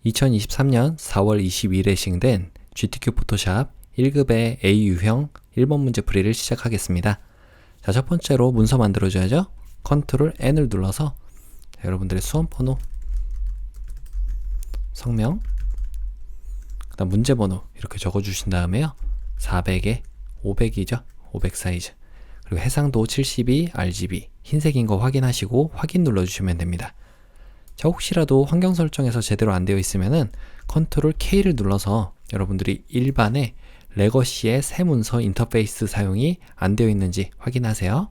2023년 4월 22일에 시행된 GTQ 포토샵 1급의 A 유형 1번 문제 풀이를 시작하겠습니다. 자, 첫 번째로 문서 만들어줘야죠. 컨트롤 N을 눌러서 여러분들의 수험번호, 성명, 그 다음 문제번호 이렇게 적어주신 다음에요. 400에 500이죠. 500 사이즈. 그리고 해상도 72 RGB 흰색인 거 확인하시고 확인 눌러주시면 됩니다. 자, 혹시라도 환경 설정에서 제대로 안 되어 있으면은 컨트롤 K를 눌러서 여러분들이 일반의 레거시의 새 문서 인터페이스 사용이 안 되어 있는지 확인하세요.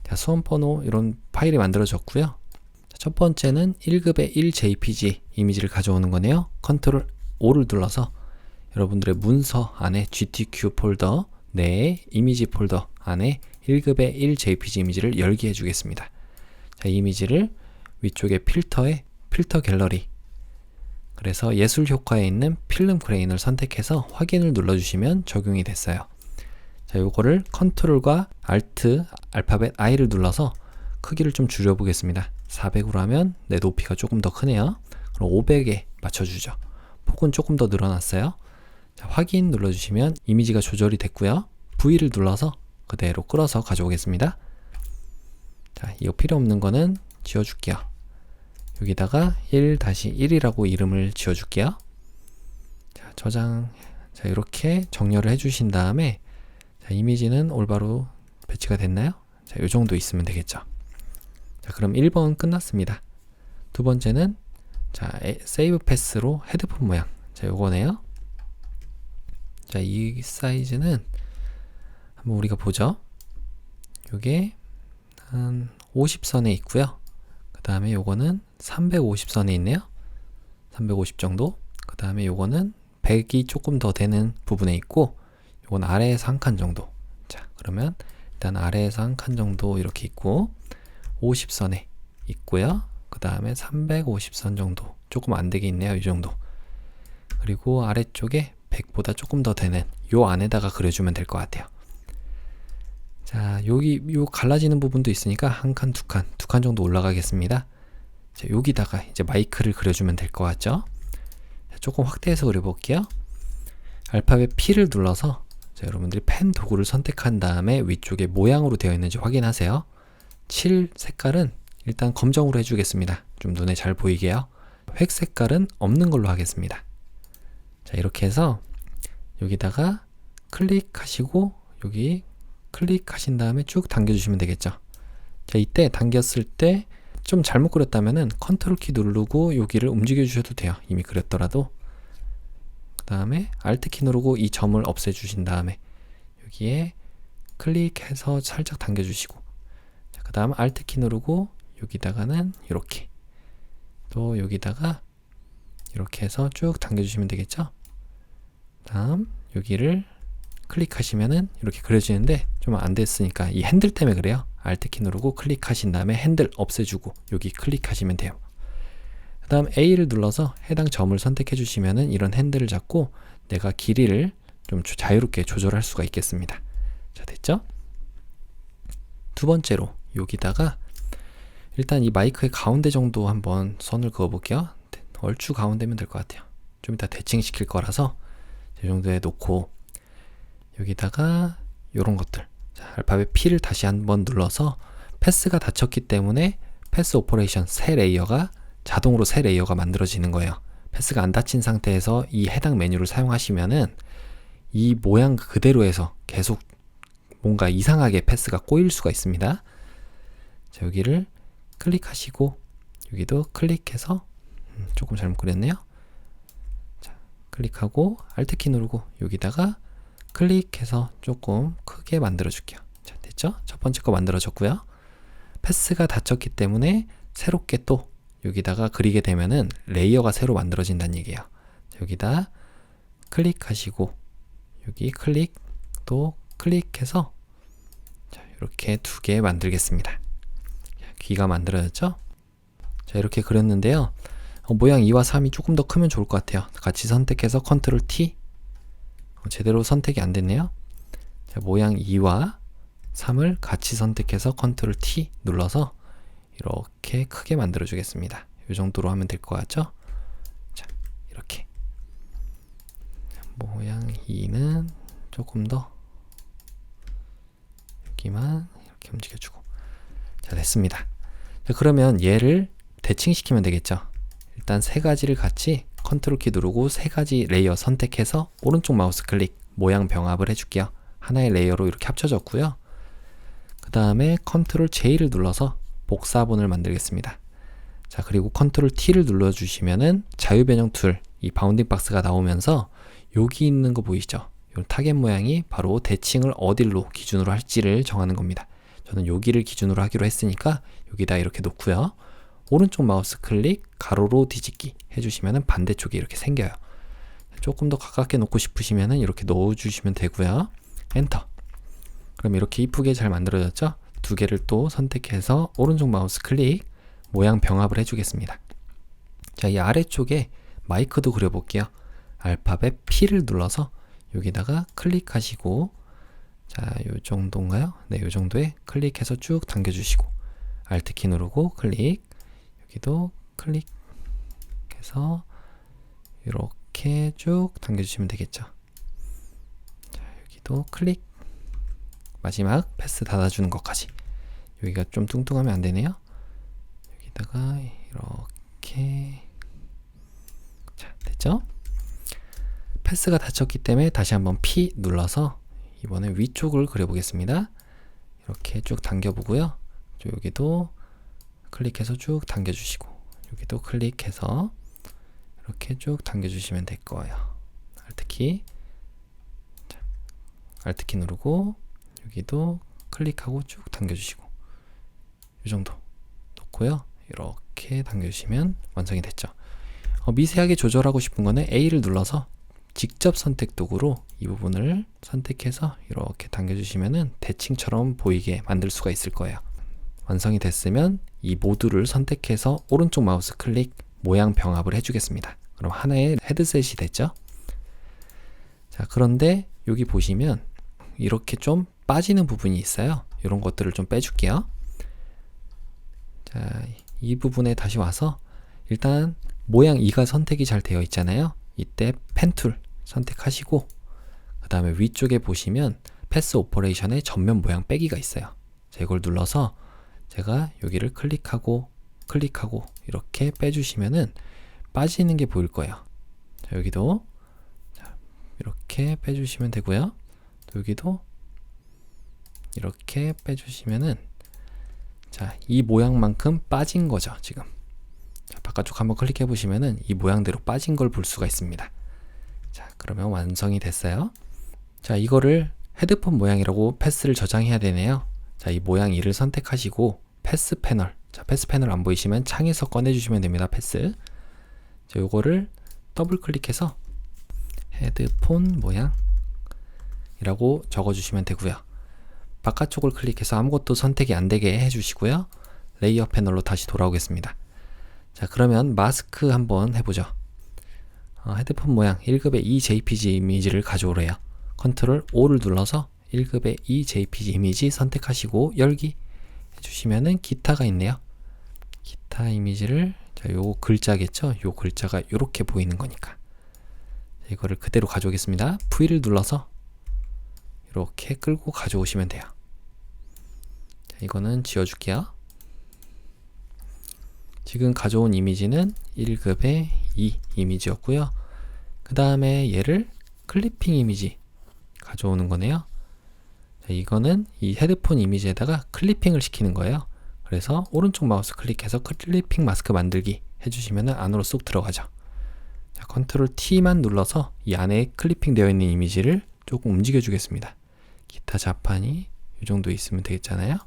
자, 수험번호 이런 파일이 만들어졌고요. 첫 번째는 1급의 1JPG 이미지를 가져오는 거네요. 컨트롤 O를 눌러서 여러분들의 문서 안에 GTQ 폴더 내에 이미지 폴더 안에 1급의 1JPG 이미지를 열게 해주겠습니다. 자, 이 이미지를 위쪽에 필터에 필터 갤러리, 그래서 예술 효과에 있는 필름 그레인을 선택해서 확인을 눌러주시면 적용이 됐어요. 자, 요거를 컨트롤과 알트, 알파벳 I를 눌러서 크기를 좀 줄여보겠습니다. 400으로 하면 내 높이가 조금 더 크네요. 그럼 500에 맞춰주죠. 폭은 조금 더 늘어났어요. 자, 확인 눌러주시면 이미지가 조절이 됐고요. V를 눌러서 그대로 끌어서 가져오겠습니다. 자, 이거 필요 없는 거는 지워줄게요. 여기다가 1-1이라고 이름을 지어줄게요. 자, 저장. 자, 이렇게 정렬을 해주신 다음에 자, 이미지는 올바로 배치가 됐나요? 자, 요 정도 있으면 되겠죠. 자, 그럼 1번 끝났습니다. 두 번째는 자, 세이브 패스로 헤드폰 모양. 자, 요거네요. 자, 이 사이즈는 한번 우리가 보죠. 요게 한 50선에 있고요. 그 다음에 요거는 350선에 있네요. 350 정도. 그 다음에 요거는 100이 조금 더 되는 부분에 있고, 요건 아래에서 한 칸 정도. 자, 그러면 일단 아래에서 한 칸 정도 이렇게 있고 50선에 있고요. 그 다음에 350선 정도 조금 안 되게 있네요. 이 정도. 그리고 아래쪽에 100보다 조금 더 되는 요 안에다가 그려주면 될 것 같아요. 자, 여기 요 갈라지는 부분도 있으니까 한 칸, 두 칸 정도 올라가겠습니다. 자, 여기다가 이제 마이크를 그려주면 될 것 같죠? 자, 조금 확대해서 그려볼게요. 알파벳 P를 눌러서 자, 여러분들이 펜 도구를 선택한 다음에 위쪽에 모양으로 되어 있는지 확인하세요. 칠 색깔은 일단 검정으로 해주겠습니다. 좀 눈에 잘 보이게요. 획 색깔은 없는 걸로 하겠습니다. 자, 이렇게 해서 여기다가 클릭하시고 여기 클릭하신 다음에 쭉 당겨주시면 되겠죠. 자, 이때 당겼을 때 좀 잘못 그렸다면은 컨트롤 키 누르고 여기를 움직여 주셔도 돼요. 이미 그렸더라도. 그 다음에 알트 키 누르고 이 점을 없애 주신 다음에 여기에 클릭해서 살짝 당겨 주시고, 자, 그 다음 알트 키 누르고 여기다가는 이렇게 또 여기다가 이렇게 해서 쭉 당겨 주시면 되겠죠. 다음 여기를 클릭하시면은 이렇게 그려지는데 좀 안 됐으니까 이 핸들 때문에 그래요. 알트 키 누르고 클릭하신 다음에 핸들 없애주고 여기 클릭하시면 돼요. 그 다음 A를 눌러서 해당 점을 선택해 주시면은 이런 핸들을 잡고 내가 길이를 좀 자유롭게 조절할 수가 있겠습니다. 자, 됐죠? 두 번째로 여기다가 일단 이 마이크의 가운데 정도 한번 선을 그어 볼게요. 얼추 가운데면 될 것 같아요. 좀 이따 대칭시킬 거라서 이 정도에 놓고 여기다가 요런 것들, 자, 알파벳 P를 다시 한번 눌러서 패스가 닫혔기 때문에 패스 오퍼레이션 새 레이어가 자동으로 새 레이어가 만들어지는 거예요. 패스가 안 닫힌 상태에서 이 해당 메뉴를 사용하시면은 이 모양 그대로 해서 계속 뭔가 이상하게 패스가 꼬일 수가 있습니다. 자, 여기를 클릭하시고 여기도 클릭해서 조금 잘못 그렸네요. 자, 클릭하고 알트 키 누르고 여기다가 클릭해서 조금 크게 만들어 줄게요. 자, 됐죠? 첫 번째 거 만들어졌고요. 패스가 닫혔기 때문에 새롭게 또 여기다가 그리게 되면은 레이어가 새로 만들어진다는 얘기예요. 자, 여기다 클릭하시고 여기 클릭 또 클릭해서 자, 이렇게 두 개 만들겠습니다. 귀가 만들어졌죠? 자, 이렇게 그렸는데요. 모양 2와 3이 조금 더 크면 좋을 것 같아요. 같이 선택해서 컨트롤 T. 제대로 선택이 안 됐네요. 자, 모양 2와 3을 같이 선택해서 컨트롤 T 눌러서 이렇게 크게 만들어 주겠습니다. 이 정도로 하면 될 것 같죠? 모양 2는 조금 더 여기만 이렇게 움직여주고. 자, 됐습니다. 자, 그러면 얘를 대칭시키면 되겠죠. 일단 세 가지를 같이 컨트롤 키 누르고 세 가지 레이어 선택해서 오른쪽 마우스 클릭 모양 병합을 해줄게요. 하나의 레이어로 이렇게 합쳐졌고요. 그 다음에 컨트롤 J를 눌러서 복사본을 만들겠습니다. 자, 그리고 컨트롤 T를 눌러주시면은 자유변형 툴, 이 바운딩 박스가 나오면서 여기 있는 거 보이시죠? 이 타겟 모양이 바로 대칭을 어디로 기준으로 할지를 정하는 겁니다. 저는 여기를 기준으로 하기로 했으니까 여기다 이렇게 놓고요. 오른쪽 마우스 클릭 가로로 뒤집기 해주시면은 반대쪽에 이렇게 생겨요. 조금 더 가깝게 놓고 싶으시면은 이렇게 넣어주시면 되고요. 엔터. 그럼 이렇게 이쁘게 잘 만들어졌죠? 두 개를 또 선택해서 오른쪽 마우스 클릭 모양 병합을 해주겠습니다. 자, 이 아래쪽에 마이크도 그려볼게요. 알파벳 P를 눌러서 여기다가 클릭하시고, 자, 요 정도인가요? 네, 요 정도에 클릭해서 쭉 당겨주시고, Alt키 누르고 클릭, 여기도 클릭해서 이렇게 쭉 당겨주시면 되겠죠. 자, 여기도 클릭, 마지막 패스 닫아주는 것까지. 여기가 좀 뚱뚱하면 안 되네요. 여기다가 이렇게. 자, 됐죠? 패스가 닫혔기 때문에 다시 한번 P 눌러서 이번에 위쪽을 그려보겠습니다. 이렇게 쭉 당겨보고요. 여기도 클릭해서 쭉 당겨주시고, 여기도 클릭해서 이렇게 쭉 당겨주시면 될 거예요. Alt키, 자, Alt키 누르고 여기도 클릭하고 쭉 당겨주시고, 이 정도 놓고요. 이렇게 당겨주시면 완성이 됐죠. 미세하게 조절하고 싶은 거는 A를 눌러서 직접 선택 도구로 이 부분을 선택해서 이렇게 당겨주시면은 대칭처럼 보이게 만들 수가 있을 거예요. 완성이 됐으면 이 모두를 선택해서 오른쪽 마우스 클릭 모양 병합을 해주겠습니다. 그럼 하나의 헤드셋이 됐죠? 자, 그런데 여기 보시면 이렇게 좀 빠지는 부분이 있어요. 이런 것들을 좀 빼줄게요. 자, 이 부분에 다시 와서 일단 모양 2가 선택이 잘 되어 있잖아요. 이때 펜 툴 선택하시고, 그 다음에 위쪽에 보시면 패스 오퍼레이션의 전면 모양 빼기가 있어요. 자, 이걸 눌러서 제가 여기를 클릭하고 이렇게 빼주시면은 빠지는 게 보일 거예요. 자, 여기도 자, 이렇게 빼주시면 되고요. 또 여기도 이렇게 빼주시면은, 자, 이 모양만큼 빠진 거죠, 지금. 자, 바깥쪽 한번 클릭해 보시면은 이 모양대로 빠진 걸 볼 수가 있습니다. 자, 그러면 완성이 됐어요. 자, 이거를 헤드폰 모양이라고 패스를 저장해야 되네요. 자, 이 모양 2를 선택하시고 패스 패널, 자, 패스 패널 안 보이시면 창에서 꺼내 주시면 됩니다. 패스. 자, 요거를 더블 클릭해서 헤드폰 모양이라고 적어 주시면 되고요. 바깥쪽을 클릭해서 아무것도 선택이 안 되게 해 주시고요. 레이어 패널로 다시 돌아오겠습니다. 자, 그러면 마스크 한번 해보죠. 헤드폰 모양 1급의 JPG 이미지를 가져오래요. 컨트롤 O를 눌러서 1급의 JPG 이미지 선택하시고 열기 해주시면은 기타가 있네요. 기타 이미지를, 자, 요 글자겠죠? 요 글자가 이렇게 보이는 거니까. 자, 이거를 그대로 가져오겠습니다. V를 눌러서 이렇게 끌고 가져오시면 돼요. 자, 이거는 지워줄게요. 지금 가져온 이미지는 1급의 2 이미지였고요. 그 다음에 얘를 클리핑 이미지 가져오는 거네요. 자, 이거는 이 헤드폰 이미지에다가 클리핑을 시키는 거예요. 그래서 오른쪽 마우스 클릭해서 클리핑 마스크 만들기 해주시면 안으로 쏙 들어가죠. 자, 컨트롤 T만 눌러서 이 안에 클리핑 되어 있는 이미지를 조금 움직여 주겠습니다. 기타 자판이 이 정도 있으면 되겠잖아요.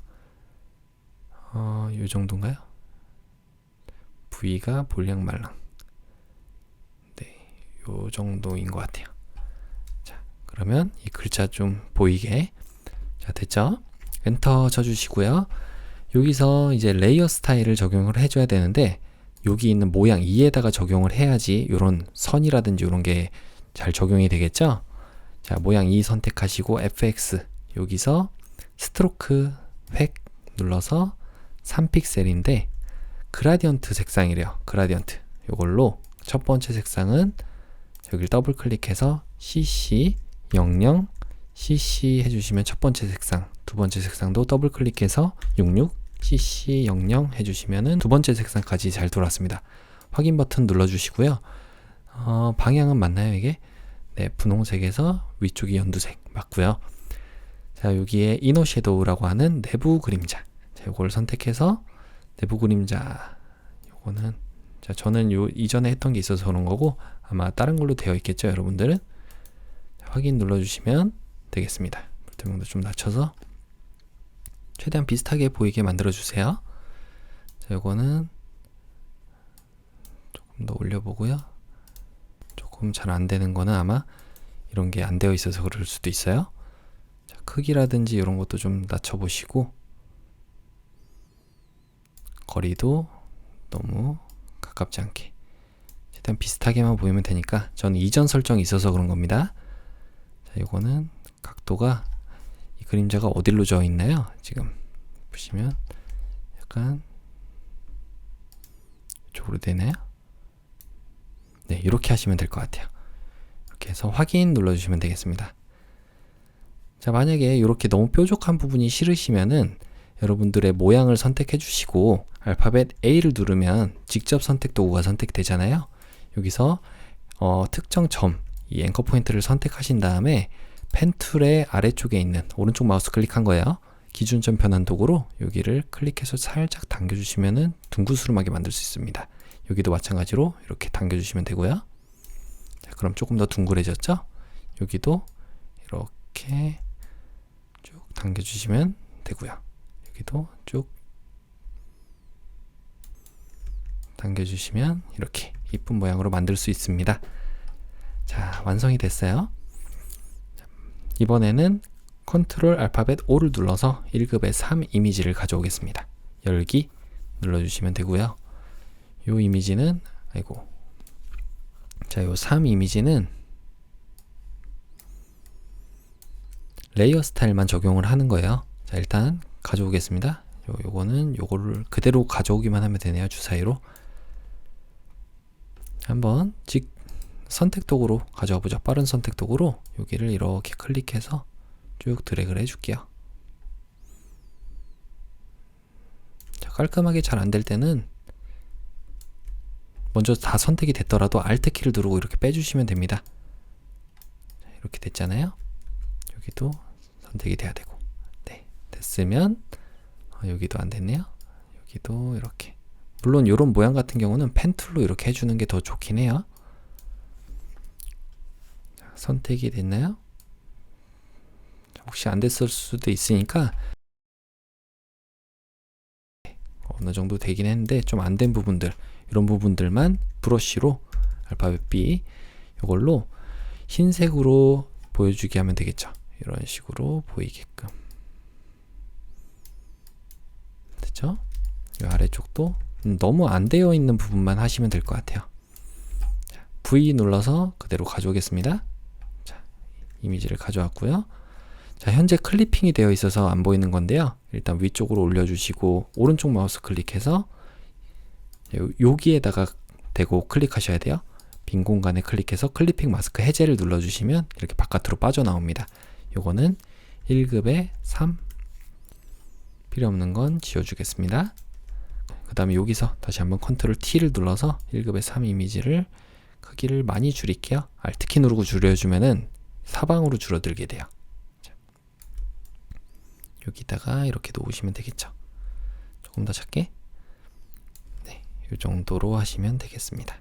이 정도인가요? V가 볼량 말랑. 네, 요 정도인 것 같아요. 자, 그러면 이 글자 좀 보이게. 자, 됐죠? 엔터 쳐주시고요. 여기서 이제 레이어 스타일을 적용을 해줘야 되는데, 여기 있는 모양 2에다가 적용을 해야지 요런 선이라든지 요런 게 잘 적용이 되겠죠? 자, 모양 2 선택하시고 FX 여기서 스트로크 획 눌러서 3픽셀인데 그라디언트 색상이래요. 그라디언트 요걸로 첫 번째 색상은 여기를 더블 클릭해서 CC 00 CC 해주시면 첫 번째 색상, 두 번째 색상도 더블 클릭해서 66 CC 00 해주시면은 두 번째 색상까지 잘 돌았습니다. 확인 버튼 눌러주시고요. 방향은 맞나요 이게? 네, 분홍색에서 위쪽이 연두색 맞고요. 자, 여기에 이너 섀도우라고 하는 내부 그림자. 자, 요걸 선택해서 내부 그림자. 요거는 자, 저는 요 이전에 했던 게 있어서 그런 거고 아마 다른 걸로 되어 있겠죠, 여러분들은. 자, 확인 눌러주시면 되겠습니다. 불투명도 좀 낮춰서 최대한 비슷하게 보이게 만들어 주세요. 자, 요거는 조금 더 올려보고요. 조금 잘 안 되는 거는 아마 이런 게 안 되어 있어서 그럴 수도 있어요. 자, 크기라든지 이런 것도 좀 낮춰 보시고 거리도 너무 가깝지 않게 최대한 비슷하게만 보이면 되니까 저는 이전 설정이 있어서 그런 겁니다. 자, 이거는 각도가 이 그림자가 어디로 져 있나요? 지금 보시면 약간 이쪽으로 되나요? 네, 이렇게 하시면 될 것 같아요. 이렇게 해서 확인 눌러주시면 되겠습니다. 자, 만약에 이렇게 너무 뾰족한 부분이 싫으시면은 여러분들의 모양을 선택해 주시고 알파벳 A를 누르면 직접 선택 도구가 선택되잖아요. 여기서 특정 점, 이 앵커 포인트를 선택하신 다음에 펜 툴의 아래쪽에 있는 오른쪽 마우스 클릭한 거예요. 기준점 변환 도구로 여기를 클릭해서 살짝 당겨주시면은 둥그스름하게 만들 수 있습니다. 여기도 마찬가지로 이렇게 당겨주시면 되고요. 자, 그럼 조금 더 둥그레졌죠? 여기도 이렇게 쭉 당겨주시면 되고요. 여기도 쭉 당겨주시면 이렇게 이쁜 모양으로 만들 수 있습니다. 자, 완성이 됐어요. 이번에는 컨트롤 알파벳 O를 눌러서 1급의 3 이미지를 가져오겠습니다. 열기 눌러주시면 되고요. 요 이미지는 자, 요 3 이미지는 레이어 스타일만 적용을 하는 거예요. 자, 일단 가져오겠습니다. 요거는 요거를 그대로 가져오기만 하면 되네요. 주사위로 한번 선택 도구로 가져와 보죠. 빠른 선택 도구로 여기를 이렇게 클릭해서 쭉 드래그를 해줄게요. 자, 깔끔하게 잘 안 될 때는 먼저 다 선택이 됐더라도 Alt 키를 누르고 이렇게 빼주시면 됩니다. 자, 이렇게 됐잖아요. 여기도 선택이 돼야 되고, 네, 됐으면 여기도 안 됐네요. 여기도 이렇게. 물론 이런 모양 같은 경우는 펜 툴로 이렇게 해주는 게 더 좋긴 해요. 자, 선택이 됐나요? 혹시 안 됐을 수도 있으니까 어느 정도 되긴 했는데 좀 안 된 부분들, 이런 부분들만 브러쉬로 알파벳 B 이걸로 흰색으로 보여주게 하면 되겠죠. 이런 식으로 보이게끔. 됐죠? 이 아래쪽도 너무 안 되어 있는 부분만 하시면 될 것 같아요. 자, V 눌러서 그대로 가져오겠습니다. 자, 이미지를 가져왔고요. 자, 현재 클리핑이 되어 있어서 안 보이는 건데요. 일단 위쪽으로 올려주시고 오른쪽 마우스 클릭해서 여기에다가 대고 클릭하셔야 돼요. 빈 공간에 클릭해서 클리핑 마스크 해제를 눌러주시면 이렇게 바깥으로 빠져나옵니다. 요거는 1급의 3 필요 없는 건 지워주겠습니다. 그 다음에 여기서 다시 한번 컨트롤 T를 눌러서 1급의 3 이미지를 크기를 많이 줄일게요. Alt키 누르고 줄여주면은 사방으로 줄어들게 돼요. 자, 여기다가 이렇게 놓으시면 되겠죠. 조금 더 작게. 네, 이 정도로 하시면 되겠습니다.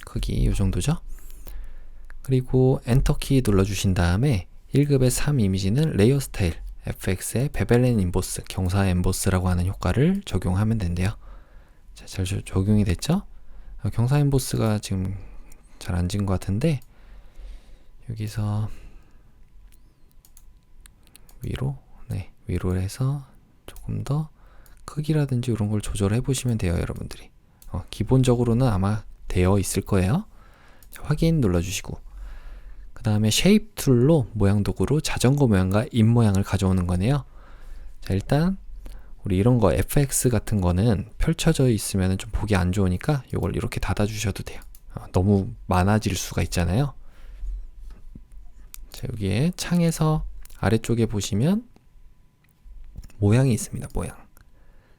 크기 이 정도죠. 그리고 엔터키 눌러주신 다음에 1급의 3 이미지는 레이어 스타일 FX의 베벨 앤 임보스, 경사 엠보스라고 하는 효과를 적용하면 된대요. 자, 잘 적용이 됐죠? 경사 엠보스가 지금 잘 안 진 것 같은데 여기서 위로, 네, 위로 해서 조금 더 크기라든지 이런 걸 조절해 보시면 돼요, 여러분들이. 기본적으로는 아마 되어 있을 거예요. 자, 확인 눌러주시고 그 다음에 쉐입 툴로 모양 도구로 자전거 모양과 입 모양을 가져오는 거네요. 자, 일단 우리 이런 거 FX 같은 거는 펼쳐져 있으면 좀 보기 안 좋으니까 이걸 이렇게 닫아 주셔도 돼요. 너무 많아질 수가 있잖아요. 자, 여기에 창에서 아래쪽에 보시면 모양이 있습니다. 모양.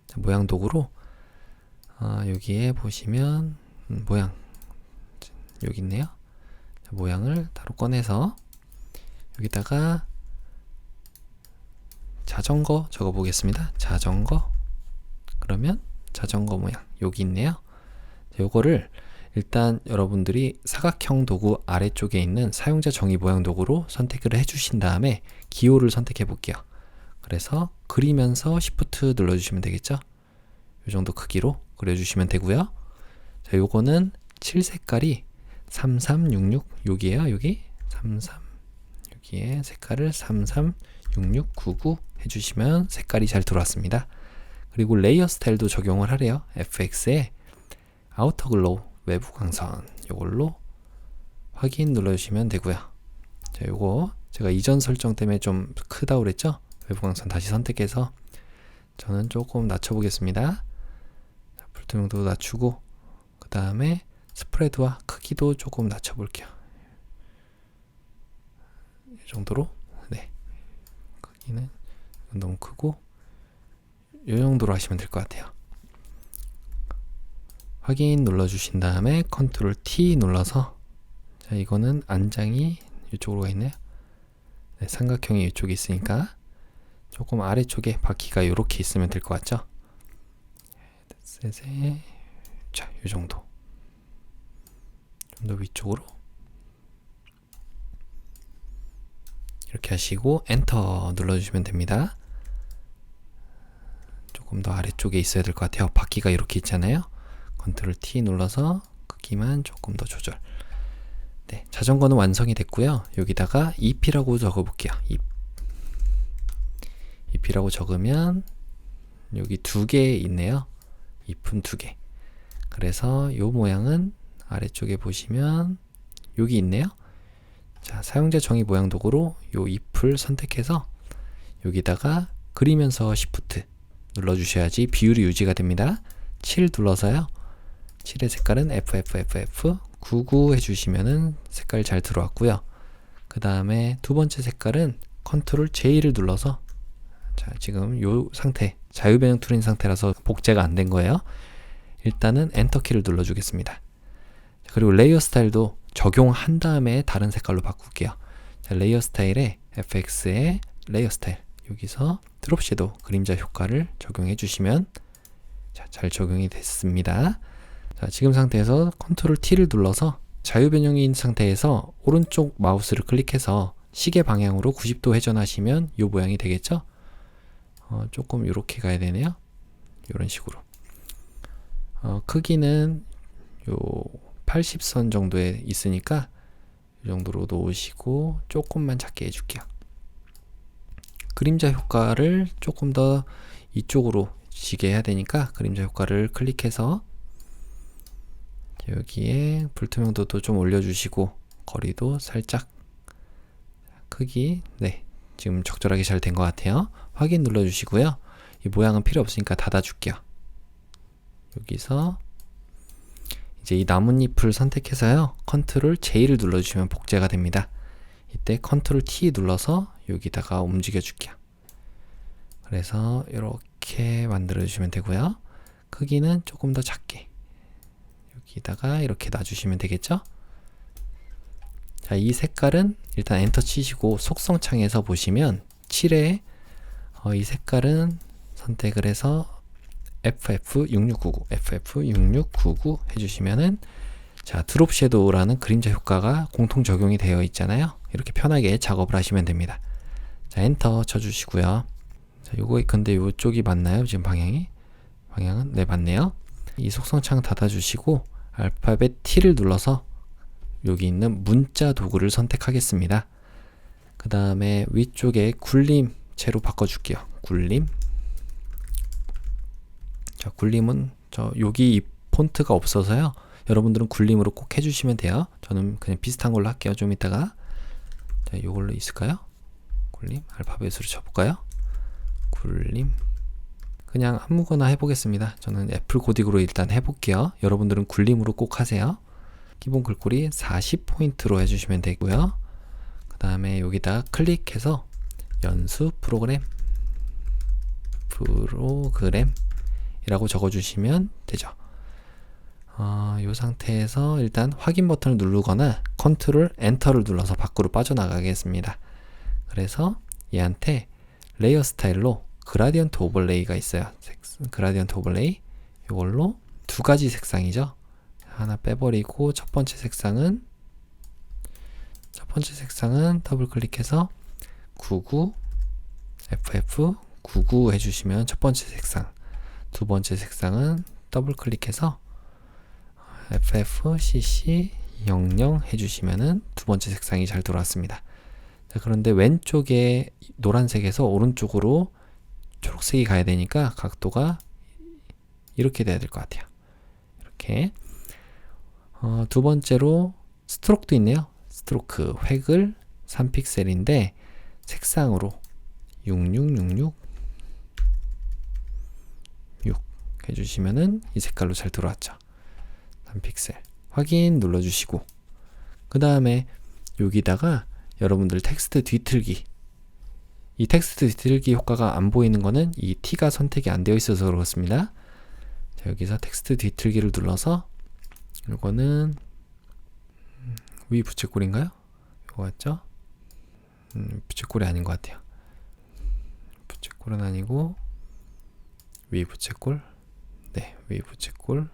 자, 모양 도구로 여기에 보시면 모양 여기 있네요. 자, 모양을 따로 꺼내서 여기다가 자전거 적어 보겠습니다. 자전거. 그러면 자전거 모양 여기 있네요. 자, 요거를 일단 여러분들이 사각형 도구 아래쪽에 있는 사용자 정의 모양 도구로 선택을 해주신 다음에 기호를 선택해 볼게요. 그래서 그리면서 Shift 눌러주시면 되겠죠. 이 정도 크기로 그려주시면 되고요. 자, 요거는 칠 색깔이 3366 여기에요. 여기 33 여기에 색깔을 336699 해주시면 색깔이 잘 들어왔습니다. 그리고 레이어 스타일도 적용을 하래요. FX에 아우터 글로우 외부 광선 이걸로 확인 눌러주시면 되고요. 자, 요거 제가 이전 설정 때문에 좀 크다고 그랬죠? 외부 광선 다시 선택해서 저는 조금 낮춰보겠습니다. 불투명도 낮추고 그 다음에 스프레드와 크기도 조금 낮춰볼게요. 이 정도로. 네, 크기는 너무 크고 이 정도로 하시면 될 것 같아요. 확인 눌러주신 다음에 컨트롤 T 눌러서 자, 이거는 안장이 이쪽으로 가 있네요. 네, 삼각형이 이쪽에 있으니까 조금 아래쪽에 바퀴가 이렇게 있으면 될 것 같죠? 셋에 자, 이 정도. 좀 더 위쪽으로 이렇게 하시고 엔터 눌러주시면 됩니다. 조금 더 아래쪽에 있어야 될 것 같아요. 바퀴가 이렇게 있잖아요. 컨트롤 T 눌러서 크기만 조금 더 조절. 네, 자전거는 완성이 됐고요. 여기다가 EP라고 적어볼게요. EP라고 적으면 여기 두 개 있네요. 잎은 두 개. 그래서 이 모양은 아래쪽에 보시면 여기 있네요. 자, 사용자 정의 모양 도구로 이 잎을 선택해서 여기다가 그리면서 Shift 눌러주셔야지 비율이 유지가 됩니다. 7 눌러서요. 7의 색깔은 FFFF99 해주시면은 색깔 잘 들어왔고요. 그 다음에 두 번째 색깔은 컨트롤 J를 눌러서 자, 지금 요 상태 자유변형 툴인 상태라서 복제가 안 된 거예요. 일단은 엔터키를 눌러주겠습니다. 그리고 레이어 스타일도 적용한 다음에 다른 색깔로 바꿀게요. 자, 레이어 스타일에 FX에 레이어 스타일 여기서 드롭 섀도우 그림자 효과를 적용해 주시면 자, 잘 적용이 됐습니다. 자, 지금 상태에서 컨트롤 T를 눌러서 자유변형인 상태에서 오른쪽 마우스를 클릭해서 시계 방향으로 90도 회전하시면 이 모양이 되겠죠? 조금 이렇게 가야 되네요. 이런 식으로. 크기는 요 80선 정도에 있으니까 이 정도로 놓으시고 조금만 작게 해줄게요. 그림자 효과를 조금 더 이쪽으로 지게 해야 되니까 그림자 효과를 클릭해서 여기에 불투명도도 좀 올려주시고 거리도 살짝 크기 네 지금 적절하게 잘 된 것 같아요. 확인 눌러주시고요. 이 모양은 필요 없으니까 닫아줄게요. 여기서 이제 이 나뭇잎을 선택해서요. 컨트롤 J를 눌러주시면 복제가 됩니다. 이때 컨트롤 T 눌러서 여기다가 움직여 줄게요. 그래서 이렇게 만들어 주시면 되고요. 크기는 조금 더 작게 여기다가 이렇게 놔주시면 되겠죠? 자, 이 색깔은 일단 엔터 치시고 속성 창에서 보시면 7에 이 색깔은 선택을 해서 FF6699 해주시면은 자, 드롭 섀도우라는 그림자 효과가 공통 적용이 되어 있잖아요. 이렇게 편하게 작업을 하시면 됩니다. 자, 엔터 쳐주시고요. 자, 요거 근데 요쪽이 맞나요? 지금 방향이? 방향은 네, 맞네요. 이 속성창 닫아주시고 알파벳 T를 눌러서 여기 있는 문자 도구를 선택하겠습니다. 그 다음에 위쪽에 굴림체로 바꿔줄게요. 굴림. 자, 굴림은 여기 이 폰트가 없어서요. 여러분들은 굴림으로 꼭 해주시면 돼요. 저는 그냥 비슷한 걸로 할게요. 좀 이따가. 자, 요걸로 있을까요? 굴림 알파벳으로 쳐볼까요? 굴림. 그냥 아무거나 해보겠습니다. 저는 애플 고딕으로 일단 해볼게요. 여러분들은 굴림으로 꼭 하세요. 기본 글꼴이 40포인트로 해주시면 되고요. 그 그 다음에 여기다 클릭해서 연수 프로그램이라고 적어주시면 되죠. 이 상태에서 일단 확인 버튼을 누르거나 컨트롤 엔터를 눌러서 밖으로 빠져나가겠습니다. 그래서 얘한테 레이어 스타일로 그라디언트 오버레이가 있어요. 그라디언트 오버레이, 이걸로 두 가지 색상이죠. 하나 빼버리고 첫 번째 색상은 더블 클릭해서 99 FF99 해주시면 첫 번째 색상, 두 번째 색상은 더블 클릭해서 FFCC00 해주시면은 두 번째 색상이 잘 들어왔습니다. 자, 그런데 왼쪽에 노란색에서 오른쪽으로 초록색이 가야 되니까 각도가 이렇게 돼야 될 것 같아요. 이렇게. 두 번째로 스트로크도 있네요. 스트로크 획을 3픽셀인데 색상으로 6 해주시면은 이 색깔로 잘 들어왔죠. 3픽셀 확인 눌러주시고, 그 다음에 여기다가 여러분들 텍스트 뒤틀기, 이 텍스트 뒤틀기 효과가 안 보이는 거는 이 T가 선택이 안 되어 있어서 그렇습니다. 자, 여기서 텍스트 뒤틀기를 눌러서 이거는 위 부채꼴인가요? 이거 맞죠? 부채꼴이 아닌 것 같아요. 부채꼴은 아니고 위 부채꼴. 네, 위 부채꼴.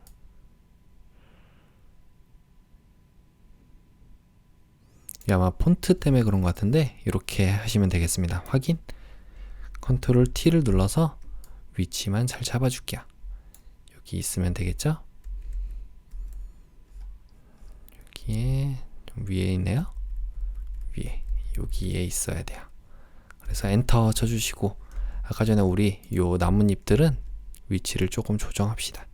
이게 아마 폰트 때문에 그런 것 같은데 이렇게 하시면 되겠습니다. 확인. 컨트롤 T를 눌러서 위치만 잘 잡아줄게요. 여기 있으면 되겠죠? 여기에 좀 위에 있네요. 위에, 여기에 있어야 돼요. 그래서 엔터 쳐주시고, 아까 전에 우리 요 나뭇잎들은 위치를 조금 조정합시다.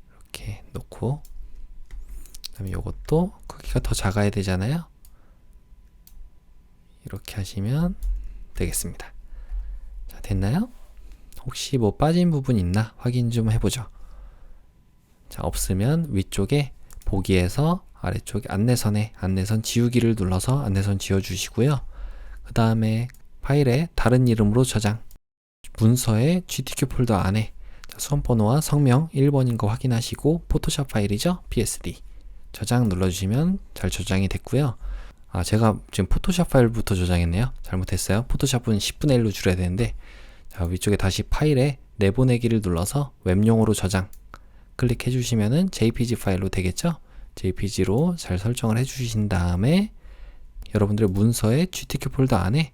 이렇게 놓고, 그 다음에 요것도 크기가 더 작아야 되잖아요. 이렇게 하시면 되겠습니다. 자, 됐나요? 혹시 뭐 빠진 부분 있나 확인 좀 해보죠. 자, 없으면 위쪽에 보기에서 아래쪽에 안내선 지우기를 눌러서 안내선 지워주시고요. 그 다음에 파일에 다른 이름으로 저장, 문서의 GTK 폴더 안에 수험번호와 성명 1번인 거 확인하시고, 포토샵 파일이죠? PSD 저장 눌러주시면 잘 저장이 됐고요. 제가 지금 포토샵 파일부터 저장했네요. 잘못했어요. 포토샵은 10분의 1로 줄여야 되는데, 자, 위쪽에 다시 파일에 내보내기를 눌러서 웹용으로 저장 클릭해 주시면은 JPG 파일로 되겠죠? JPG로 잘 설정을 해 주신 다음에 여러분들의 문서의 GTK 폴더 안에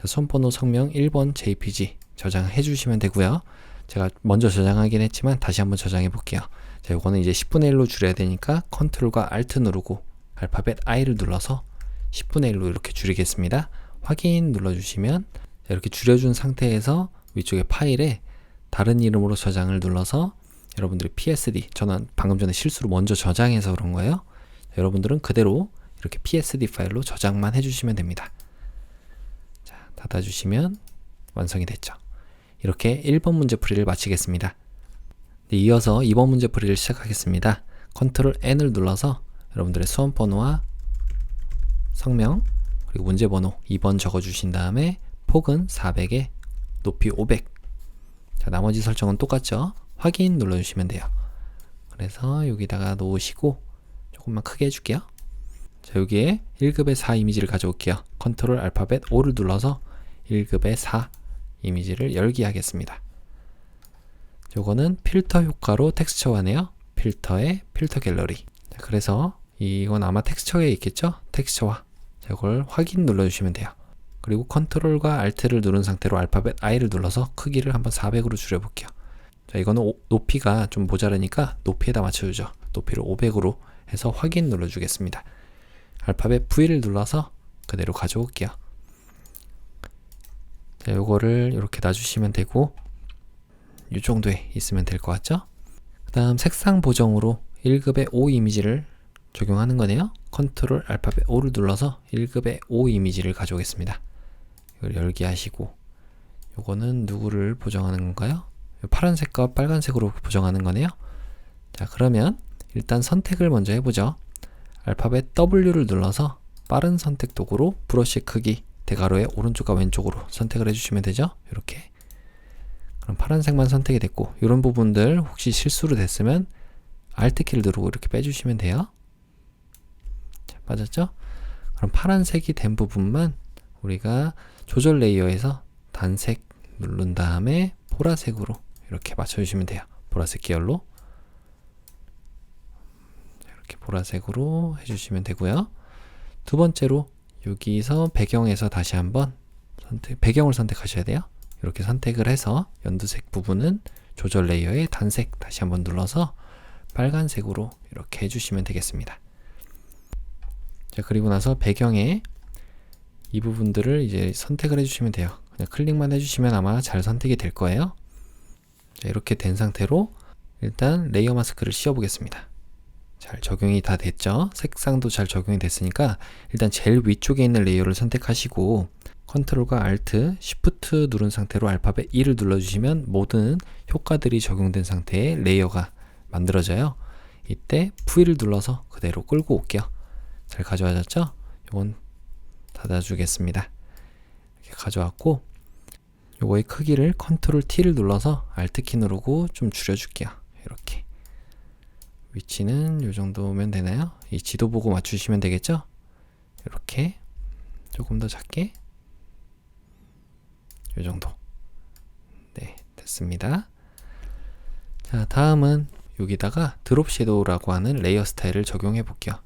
수험번호 성명 1번 JPG 저장해 주시면 되고요. 제가 먼저 저장하긴 했지만 다시 한번 저장해 볼게요. 자, 이거는 이제 10분의 1로 줄여야 되니까 컨트롤과 Alt 누르고 알파벳 I를 눌러서 10분의 1로 이렇게 줄이겠습니다. 확인 눌러주시면 이렇게 줄여준 상태에서 위쪽에 파일에 다른 이름으로 저장을 눌러서 여러분들이 PSD, 저는 방금 전에 실수로 먼저 저장해서 그런 거예요. 여러분들은 그대로 이렇게 PSD 파일로 저장만 해주시면 됩니다. 자, 닫아주시면 완성이 됐죠. 이렇게 1번 문제풀이를 마치겠습니다. 이어서 2번 문제풀이를 시작하겠습니다. 컨트롤 N을 눌러서 여러분들의 수험번호와 성명 그리고 문제번호 2번 적어주신 다음에 폭은 400에 높이 500. 자, 나머지 설정은 똑같죠? 확인 눌러주시면 돼요. 그래서 여기다가 놓으시고 조금만 크게 해줄게요. 자, 여기에 1급의 4 이미지를 가져올게요. 컨트롤 알파벳 O를 눌러서 1급의 4 이미지를 열기 하겠습니다. 요거는 필터 효과로 텍스처화네요. 필터의 필터 갤러리. 자, 그래서 이건 아마 텍스처에 있겠죠? 텍스처화. 자, 이걸 확인 눌러주시면 돼요. 그리고 컨트롤과 Alt를 누른 상태로 알파벳 I를 눌러서 크기를 한번 400으로 줄여볼게요. 자, 이거는 높이가 좀 모자르니까 높이에다 맞춰주죠. 높이를 500으로 해서 확인 눌러주겠습니다. 알파벳 V를 눌러서 그대로 가져올게요. 자, 요거를 이렇게 놔주시면 되고, 이 정도에 있으면 될 것 같죠? 그 다음 색상 보정으로 1급의 5 이미지를 적용하는 거네요. 컨트롤 알파벳 O를 눌러서 1급의 5 이미지를 가져오겠습니다. 이걸 열기 하시고, 요거는 누구를 보정하는 건가요? 파란색과 빨간색으로 보정하는 거네요. 자, 그러면 일단 선택을 먼저 해보죠. 알파벳 W를 눌러서 빠른 선택 도구로 브러쉬 크기 대괄호의 오른쪽과 왼쪽으로 선택을 해주시면 되죠. 이렇게. 그럼 파란색만 선택이 됐고, 이런 부분들 혹시 실수로 됐으면 Alt 키를 누르고 이렇게 빼주시면 돼요. 자, 맞았죠? 그럼 파란색이 된 부분만 우리가 조절 레이어에서 단색 누른 다음에 보라색으로 이렇게 맞춰주시면 돼요. 보라색 계열로 이렇게 보라색으로 해주시면 되고요. 두 번째로 여기서 배경에서 다시 한번 배경을 선택하셔야 돼요. 이렇게 선택을 해서 연두색 부분은 조절 레이어의 단색 다시 한번 눌러서 빨간색으로 이렇게 해주시면 되겠습니다. 자, 그리고 나서 배경에 이 부분들을 이제 선택을 해주시면 돼요. 그냥 클릭만 해주시면 아마 잘 선택이 될 거예요. 자, 이렇게 된 상태로 일단 레이어 마스크를 씌워 보겠습니다. 잘 적용이 다 됐죠? 색상도 잘 적용이 됐으니까 일단 제일 위쪽에 있는 레이어를 선택하시고 컨트롤과 Alt, Shift 누른 상태로 알파벳 E를 눌러주시면 모든 효과들이 적용된 상태의 레이어가 만들어져요. 이때 V를 눌러서 그대로 끌고 올게요. 잘 가져와졌죠? 이건 닫아주겠습니다. 이렇게 가져왔고, 요거의 크기를 컨트롤 T를 눌러서 Alt 키 누르고 좀 줄여줄게요. 이렇게. 위치는 요 정도면 되나요? 이 지도 보고 맞추시면 되겠죠? 이렇게 조금 더 작게 요 정도. 네, 됐습니다. 자, 다음은 여기다가 드롭 섀도우라고 하는 레이어 스타일을 적용해 볼게요.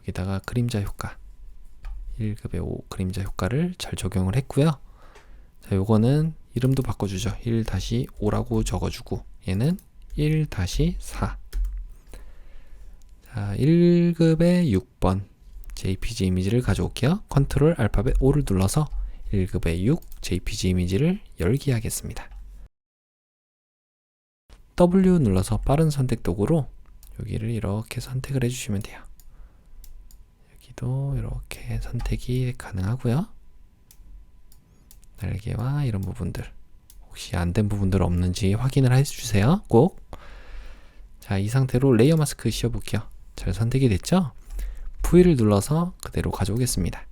여기다가 그림자 효과 1급의 5 그림자 효과를 잘 적용을 했고요. 자, 요거는 이름도 바꿔주죠. 1-5라고 적어주고 얘는 1-4. 자, 1급의 6번 JPG 이미지를 가져올게요. 컨트롤 알파벳 O를 눌러서 1급의 6 JPG 이미지를 열기 하겠습니다. W 눌러서 빠른 선택 도구로 여기를 이렇게 선택을 해주시면 돼요. 여기도 이렇게 선택이 가능하고요. 날개와 이런 부분들 혹시 안 된 부분들 없는지 확인을 해주세요. 꼭. 자, 이 상태로 레이어 마스크 씌워볼게요. 잘 선택이 됐죠? V를 눌러서 그대로 가져오겠습니다.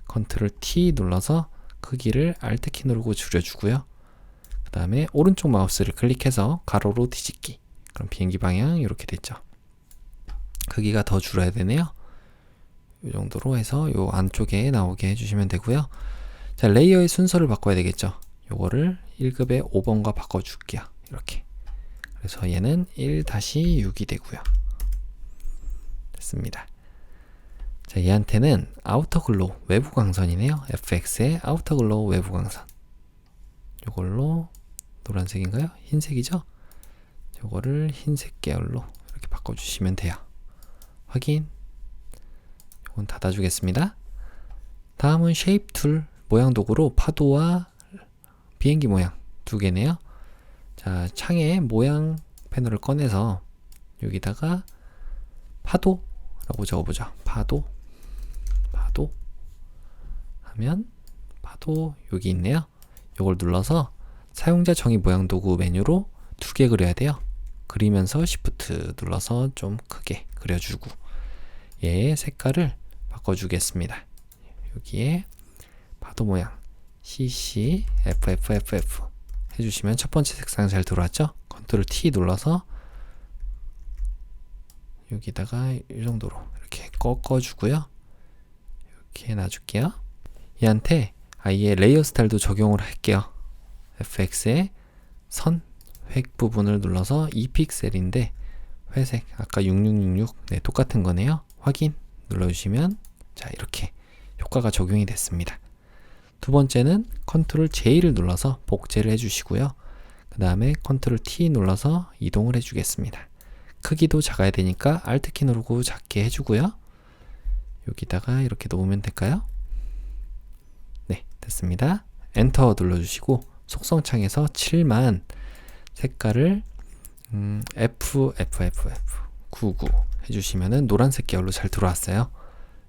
컨트롤 T 눌러서 크기를 Alt 키 누르고 줄여주고요. 그 다음에 오른쪽 마우스를 클릭해서 가로로 뒤집기. 그럼 비행기 방향 이렇게 됐죠. 크기가 더 줄어야 되네요. 이 정도로 해서 요 안쪽에 나오게 해주시면 되고요. 자, 레이어의 순서를 바꿔야 되겠죠. 요거를 1급의 5번과 바꿔줄게요. 이렇게. 그래서 얘는 1-6이 되고요. 됐습니다. 자, 얘한테는 아우터 글로우 외부 광선이네요. FX의 아우터 글로우 외부 광선. 요걸로 노란색인가요? 흰색이죠? 요거를 흰색 계열로 이렇게 바꿔주시면 돼요. 확인. 요건 닫아주겠습니다. 다음은 쉐입 툴 모양 도구로 파도와 비행기 모양 두 개네요. 자, 창에 모양 패널을 꺼내서 여기다가 파도라고 적어보죠. 파도 하면 파도 여기 있네요. 요걸 눌러서 사용자 정의 모양 도구 메뉴로 두 개 그려야 돼요. 그리면서 Shift 눌러서 좀 크게 그려주고 얘의 색깔을 바꿔주겠습니다. 여기에 파도 모양 CC FFFF 해주시면 첫 번째 색상 잘 들어왔죠? 컨트롤 T 눌러서 여기다가 이 정도로 이렇게 꺾어주고요. 이렇게 놔줄게요. 얘한테 아예 레이어 스타일도 적용을 할게요. FX의 선, 획 부분을 눌러서 2픽셀인데 회색, 아까 6666, 네, 똑같은 거네요. 확인 눌러주시면 자, 이렇게 효과가 적용이 됐습니다. 두 번째는 컨트롤 J를 눌러서 복제를 해주시고요. 그 다음에 컨트롤 T 눌러서 이동을 해주겠습니다. 크기도 작아야 되니까 Alt 키 누르고 작게 해주고요. 여기다가 이렇게 놓으면 될까요? 네, 됐습니다. 엔터 눌러주시고 속성창에서 7만 색깔을 FFFF99 해주시면은 노란색 계열로 잘 들어왔어요.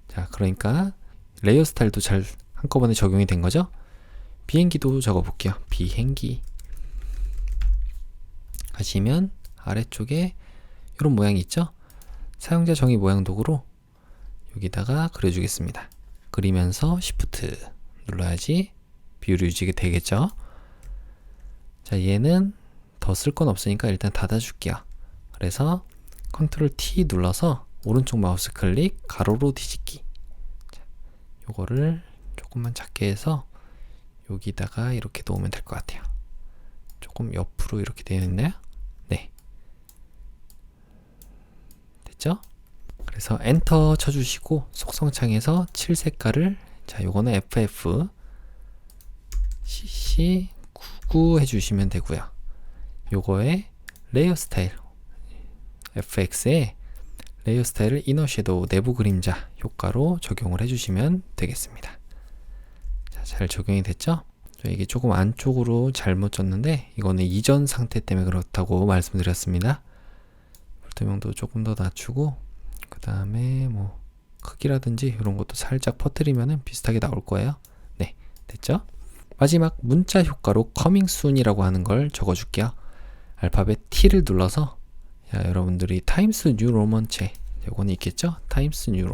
자, 그러니까 레이어 스타일도 잘 한꺼번에 적용이 된 거죠. 비행기도 적어볼게요. 비행기 하시면 아래쪽에 이런 모양이 있죠. 사용자 정의 모양 도구로 여기다가 그려주겠습니다. 그리면서 Shift 눌러야지 비율이 유지가 되겠죠. 자, 얘는 더 쓸 건 없으니까 일단 닫아줄게요. 그래서 Ctrl T 눌러서 오른쪽 마우스 클릭 가로로 뒤집기. 자, 요거를 조금만 작게 해서 여기다가 이렇게 놓으면 될 것 같아요. 조금 옆으로 이렇게 되어 있나요? 네. 됐죠? 그래서 엔터 쳐주시고 속성창에서 7 색깔을, 자, 요거는 FF CC 99 해주시면 되고요. 요거에 레이어 스타일 FX에 레이어 스타일을 이너 섀도우 내부 그림자 효과로 적용을 해주시면 되겠습니다. 자, 잘 적용이 됐죠? 이게 조금 안쪽으로 잘못 졌는데 이거는 이전 상태 때문에 그렇다고 말씀드렸습니다. 불투명도 조금 더 낮추고 그 다음에 뭐 크기라든지 이런 것도 살짝 퍼뜨리면 비슷하게 나올 거예요. 네, 됐죠? 마지막 문자 효과로 커밍 순이라고 하는 걸 적어줄게요. 알파벳 T를 눌러서, 야, 여러분들이 타임스 뉴 로먼체 이거는 있겠죠? 타임스 뉴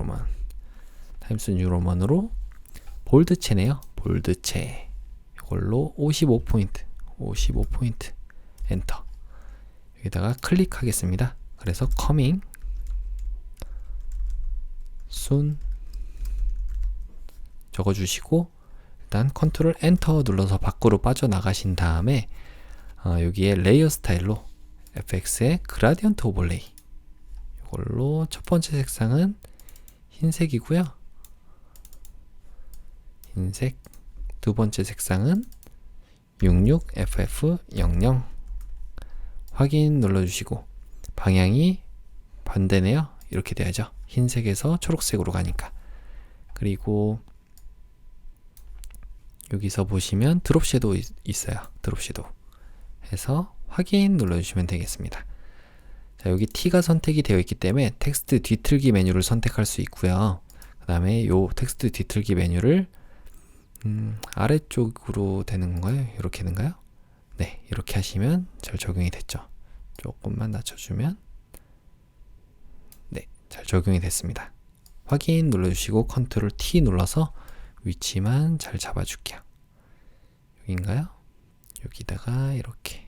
로먼으로 볼드체네요. 볼드체 이걸로 55포인트 엔터. 여기다가 클릭하겠습니다. 그래서 커밍 순 적어주시고 일단 컨트롤 엔터 눌러서 밖으로 빠져나가신 다음에 여기에 레이어 스타일로 FX의 그라디언트 오버레이 이걸로 첫 번째 색상은 흰색이고요. 흰색. 두 번째 색상은 66FF00 확인 눌러주시고 방향이 반대네요. 이렇게 돼야죠. 흰색에서 초록색으로 가니까. 그리고 여기서 보시면 드롭 섀도우 있어요. 드롭 섀도우 해서 확인 눌러주시면 되겠습니다. 자, 여기 T가 선택이 되어 있기 때문에 텍스트 뒤틀기 메뉴를 선택할 수 있고요. 그 다음에 요 텍스트 뒤틀기 메뉴를 아래쪽으로 되는 건가요? 이렇게 되는가요? 네, 이렇게 하시면 잘 적용이 됐죠. 조금만 낮춰주면 네, 잘 적용이 됐습니다. 확인 눌러주시고 컨트롤 T 눌러서 위치만 잘 잡아줄게요. 여기인가요? 여기다가 이렇게.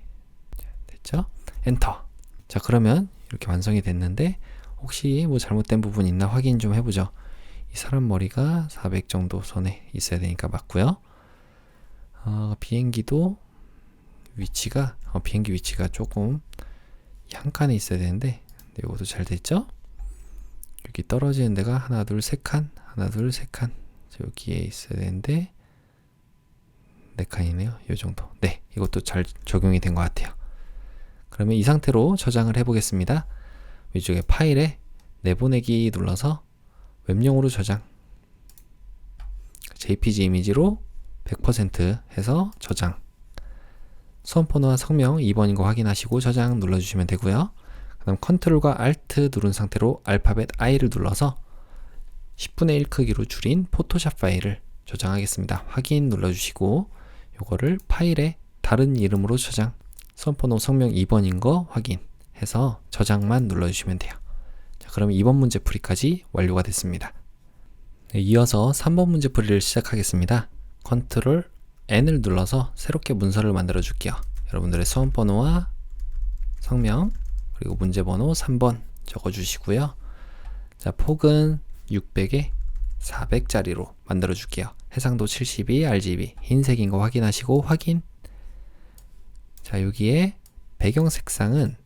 자, 됐죠? 엔터. 자, 그러면 이렇게 완성이 됐는데 혹시 뭐 잘못된 부분 있나 확인 좀 해보죠. 이 사람 머리가 400 정도 선에 있어야 되니까 맞고요. 비행기도 위치가 비행기 위치가 조금 한 칸에 있어야 되는데 이것도 잘 됐죠? 여기 떨어지는 데가 하나 둘 세 칸, 하나 둘 세 칸. 여기에 있어야 되는데 4칸이네요. 이 정도. 네, 이것도 잘 적용이 된 것 같아요. 그러면 이 상태로 저장을 해보겠습니다. 위쪽에 파일에 내보내기 눌러서 웹용으로 저장. JPG 이미지로 100% 해서 저장. 수험번호와 성명 2번인 거 확인하시고 저장 눌러주시면 되고요. 그 다음 컨트롤과 알트 누른 상태로 알파벳 I를 눌러서 10분의 1 크기로 줄인 포토샵 파일을 저장하겠습니다. 확인 눌러주시고 요거를 파일에 다른 이름으로 저장. 수험번호 성명 2번인 거 확인해서 저장만 눌러주시면 돼요. 자, 그럼 2번 문제풀이까지 완료가 됐습니다. 네, 이어서 3번 문제풀이를 시작하겠습니다. 컨트롤 N을 눌러서 새롭게 문서를 만들어 줄게요. 여러분들의 수험번호와 성명 그리고 문제번호 3번 적어 주시고요. 자, 폭은 600에 400짜리로 만들어 줄게요. 해상도 72 RGB 흰색인 거 확인하시고 확인. 자, 여기에 배경 색상은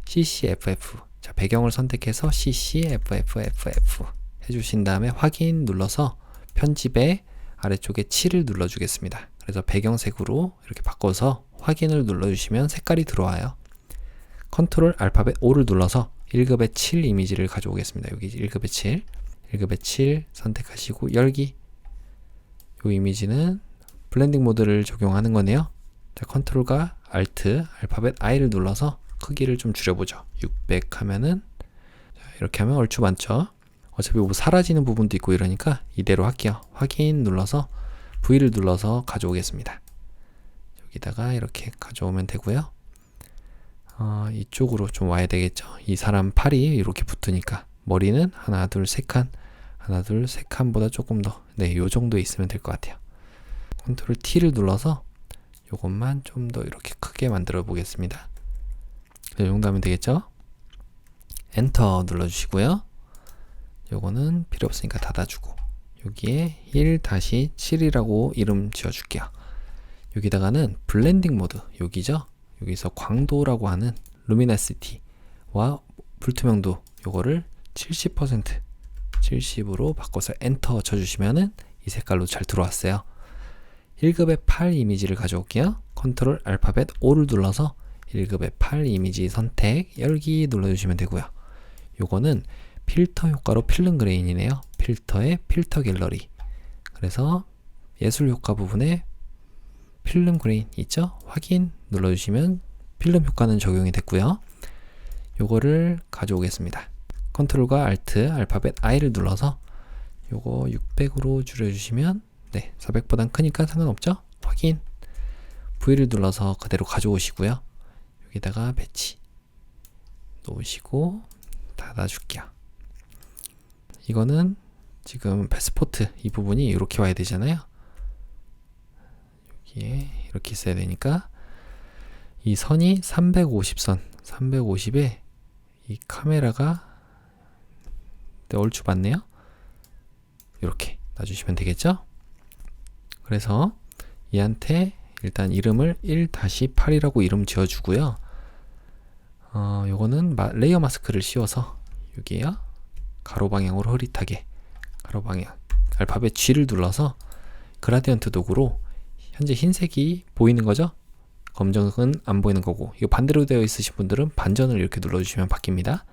CCFF. 자, 배경을 선택해서 CCFFFF 해주신 다음에 확인 눌러서 편집에 아래쪽에 7을 눌러주겠습니다. 그래서 배경색으로 이렇게 바꿔서 확인을 눌러주시면 색깔이 들어와요. 컨트롤 알파벳 O를 눌러서 1급의 7 이미지를 가져오겠습니다. 여기 1급의 7, 1급의 7 선택하시고 열기. 이 이미지는 블렌딩 모드를 적용하는 거네요. 자, 컨트롤과 알트, 알파벳 I를 눌러서 크기를 좀 줄여보죠. 600 하면은 자, 이렇게 하면 얼추 많죠. 어차피 뭐 사라지는 부분도 있고 이러니까 이대로 할게요. 확인 눌러서 V를 눌러서 가져오겠습니다. 여기다가 이렇게 가져오면 되고요. 이쪽으로 좀 와야 되겠죠. 이 사람 팔이 이렇게 붙으니까 머리는 하나 둘 세 칸 하나, 둘, 세 칸보다 조금 더, 네, 요 정도 있으면 될 것 같아요. 컨트롤 T를 눌러서 요것만 좀 더 이렇게 크게 만들어 보겠습니다. 이 정도 하면 되겠죠? 엔터 눌러주시고요. 요거는 필요 없으니까 닫아주고, 여기에 1-7이라고 이름 지어줄게요. 여기다가는 블렌딩 모드, 여기죠? 여기서 광도라고 하는 루미너시티와 불투명도, 요거를 70%, 70으로 바꿔서 엔터 쳐주시면은 이 색깔로 잘 들어왔어요. 1급의 8 이미지를 가져올게요. 컨트롤 알파벳 O를 눌러서 1급의 8 이미지 선택, 열기 눌러주시면 되고요. 요거는 필터 효과로 필름 그레인이네요. 필터의 필터 갤러리. 그래서 예술 효과 부분에 필름 그레인 있죠? 확인 눌러주시면 필름 효과는 적용이 됐고요. 요거를 가져오겠습니다. 컨트롤과 알트, 알파벳 I를 눌러서 요거 600으로 줄여주시면, 네, 400보단 크니까 상관없죠? 확인. V를 눌러서 그대로 가져오시고요. 여기다가 배치 놓으시고 닫아줄게요. 이거는 지금 패스포트 이 부분이 이렇게 와야 되잖아요. 여기에 이렇게 있어야 되니까 이 선이 350선, 350에 이 카메라가, 네, 얼추 맞네요. 이렇게 놔주시면 되겠죠? 그래서 얘한테 일단 이름을 1-8이라고 이름 지어주고요. 요거는 레이어 마스크를 씌워서 여기에요. 가로 방향으로 흐릿하게, 가로 방향 알파벳 G를 눌러서 그라디언트 도구로 현재 흰색이 보이는 거죠? 검정은 안 보이는 거고, 이거 반대로 되어 있으신 분들은 반전을 이렇게 눌러주시면 바뀝니다.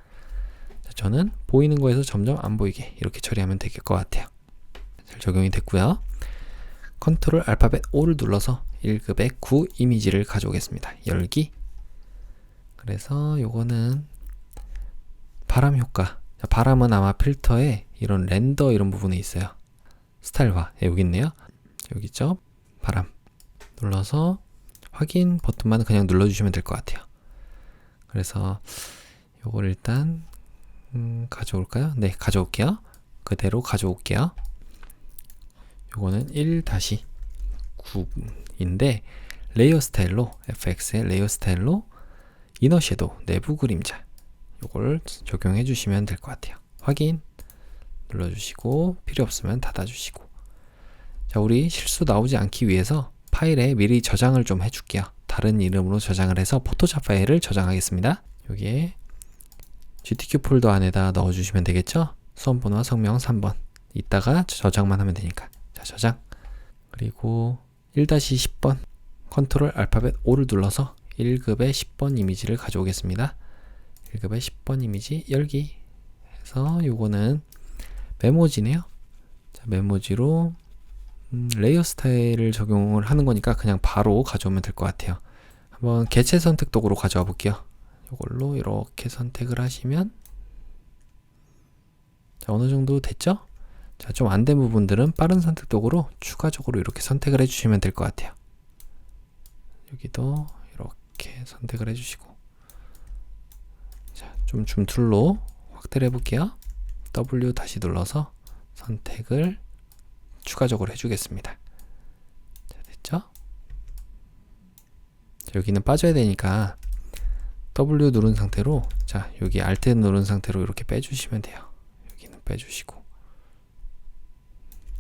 자, 저는 보이는 거에서 점점 안 보이게 이렇게 처리하면 될 것 같아요. 잘 적용이 됐고요. 컨트롤 알파벳 O를 눌러서 1급의 9 이미지를 가져오겠습니다. 열기. 그래서 요거는 바람 효과. 자, 바람은 아마 필터에 이런 렌더 이런 부분에 있어요. 스타일화. 네, 여기 있네요. 여기 있죠? 바람. 눌러서 확인 버튼만 그냥 눌러주시면 될 것 같아요. 그래서 요걸 일단 가져올까요? 네, 가져올게요. 그대로 가져올게요. 요거는 1-9인데 레이어 스타일로, FX의 레이어 스타일로 이너 섀도우, 내부 그림자, 요걸 적용해 주시면 될 것 같아요. 확인 눌러주시고 필요 없으면 닫아주시고. 자, 우리 실수 나오지 않기 위해서 파일에 미리 저장을 좀 해줄게요. 다른 이름으로 저장을 해서 포토샵 파일을 저장하겠습니다. 여기에 GTK 폴더 안에다 넣어주시면 되겠죠? 수험번호와 성명 3번. 이따가 저장만 하면 되니까. 자, 저장. 그리고 1-10번 컨트롤 알파벳 O를 눌러서 1급의 10번 이미지를 가져오겠습니다. 1급의 10번 이미지 열기 해서 요거는 메모지네요. 자, 메모지로 레이어 스타일을 적용을 하는 거니까 그냥 바로 가져오면 될 것 같아요. 한번 개체 선택 도구로 가져와 볼게요. 이걸로 이렇게 선택을 하시면, 자, 어느 정도 됐죠? 자, 좀 안 된 부분들은 빠른 선택 도구로 추가적으로 이렇게 선택을 해주시면 될 것 같아요. 여기도 이렇게 선택을 해주시고, 자, 좀 줌툴로 확대를 해볼게요. W 다시 눌러서 선택을 추가적으로 해주겠습니다. 자, 됐죠? 자, 여기는 빠져야 되니까 W 누른 상태로, 자, 여기 Alt 누른 상태로 이렇게 빼주시면 돼요. 여기는 빼주시고.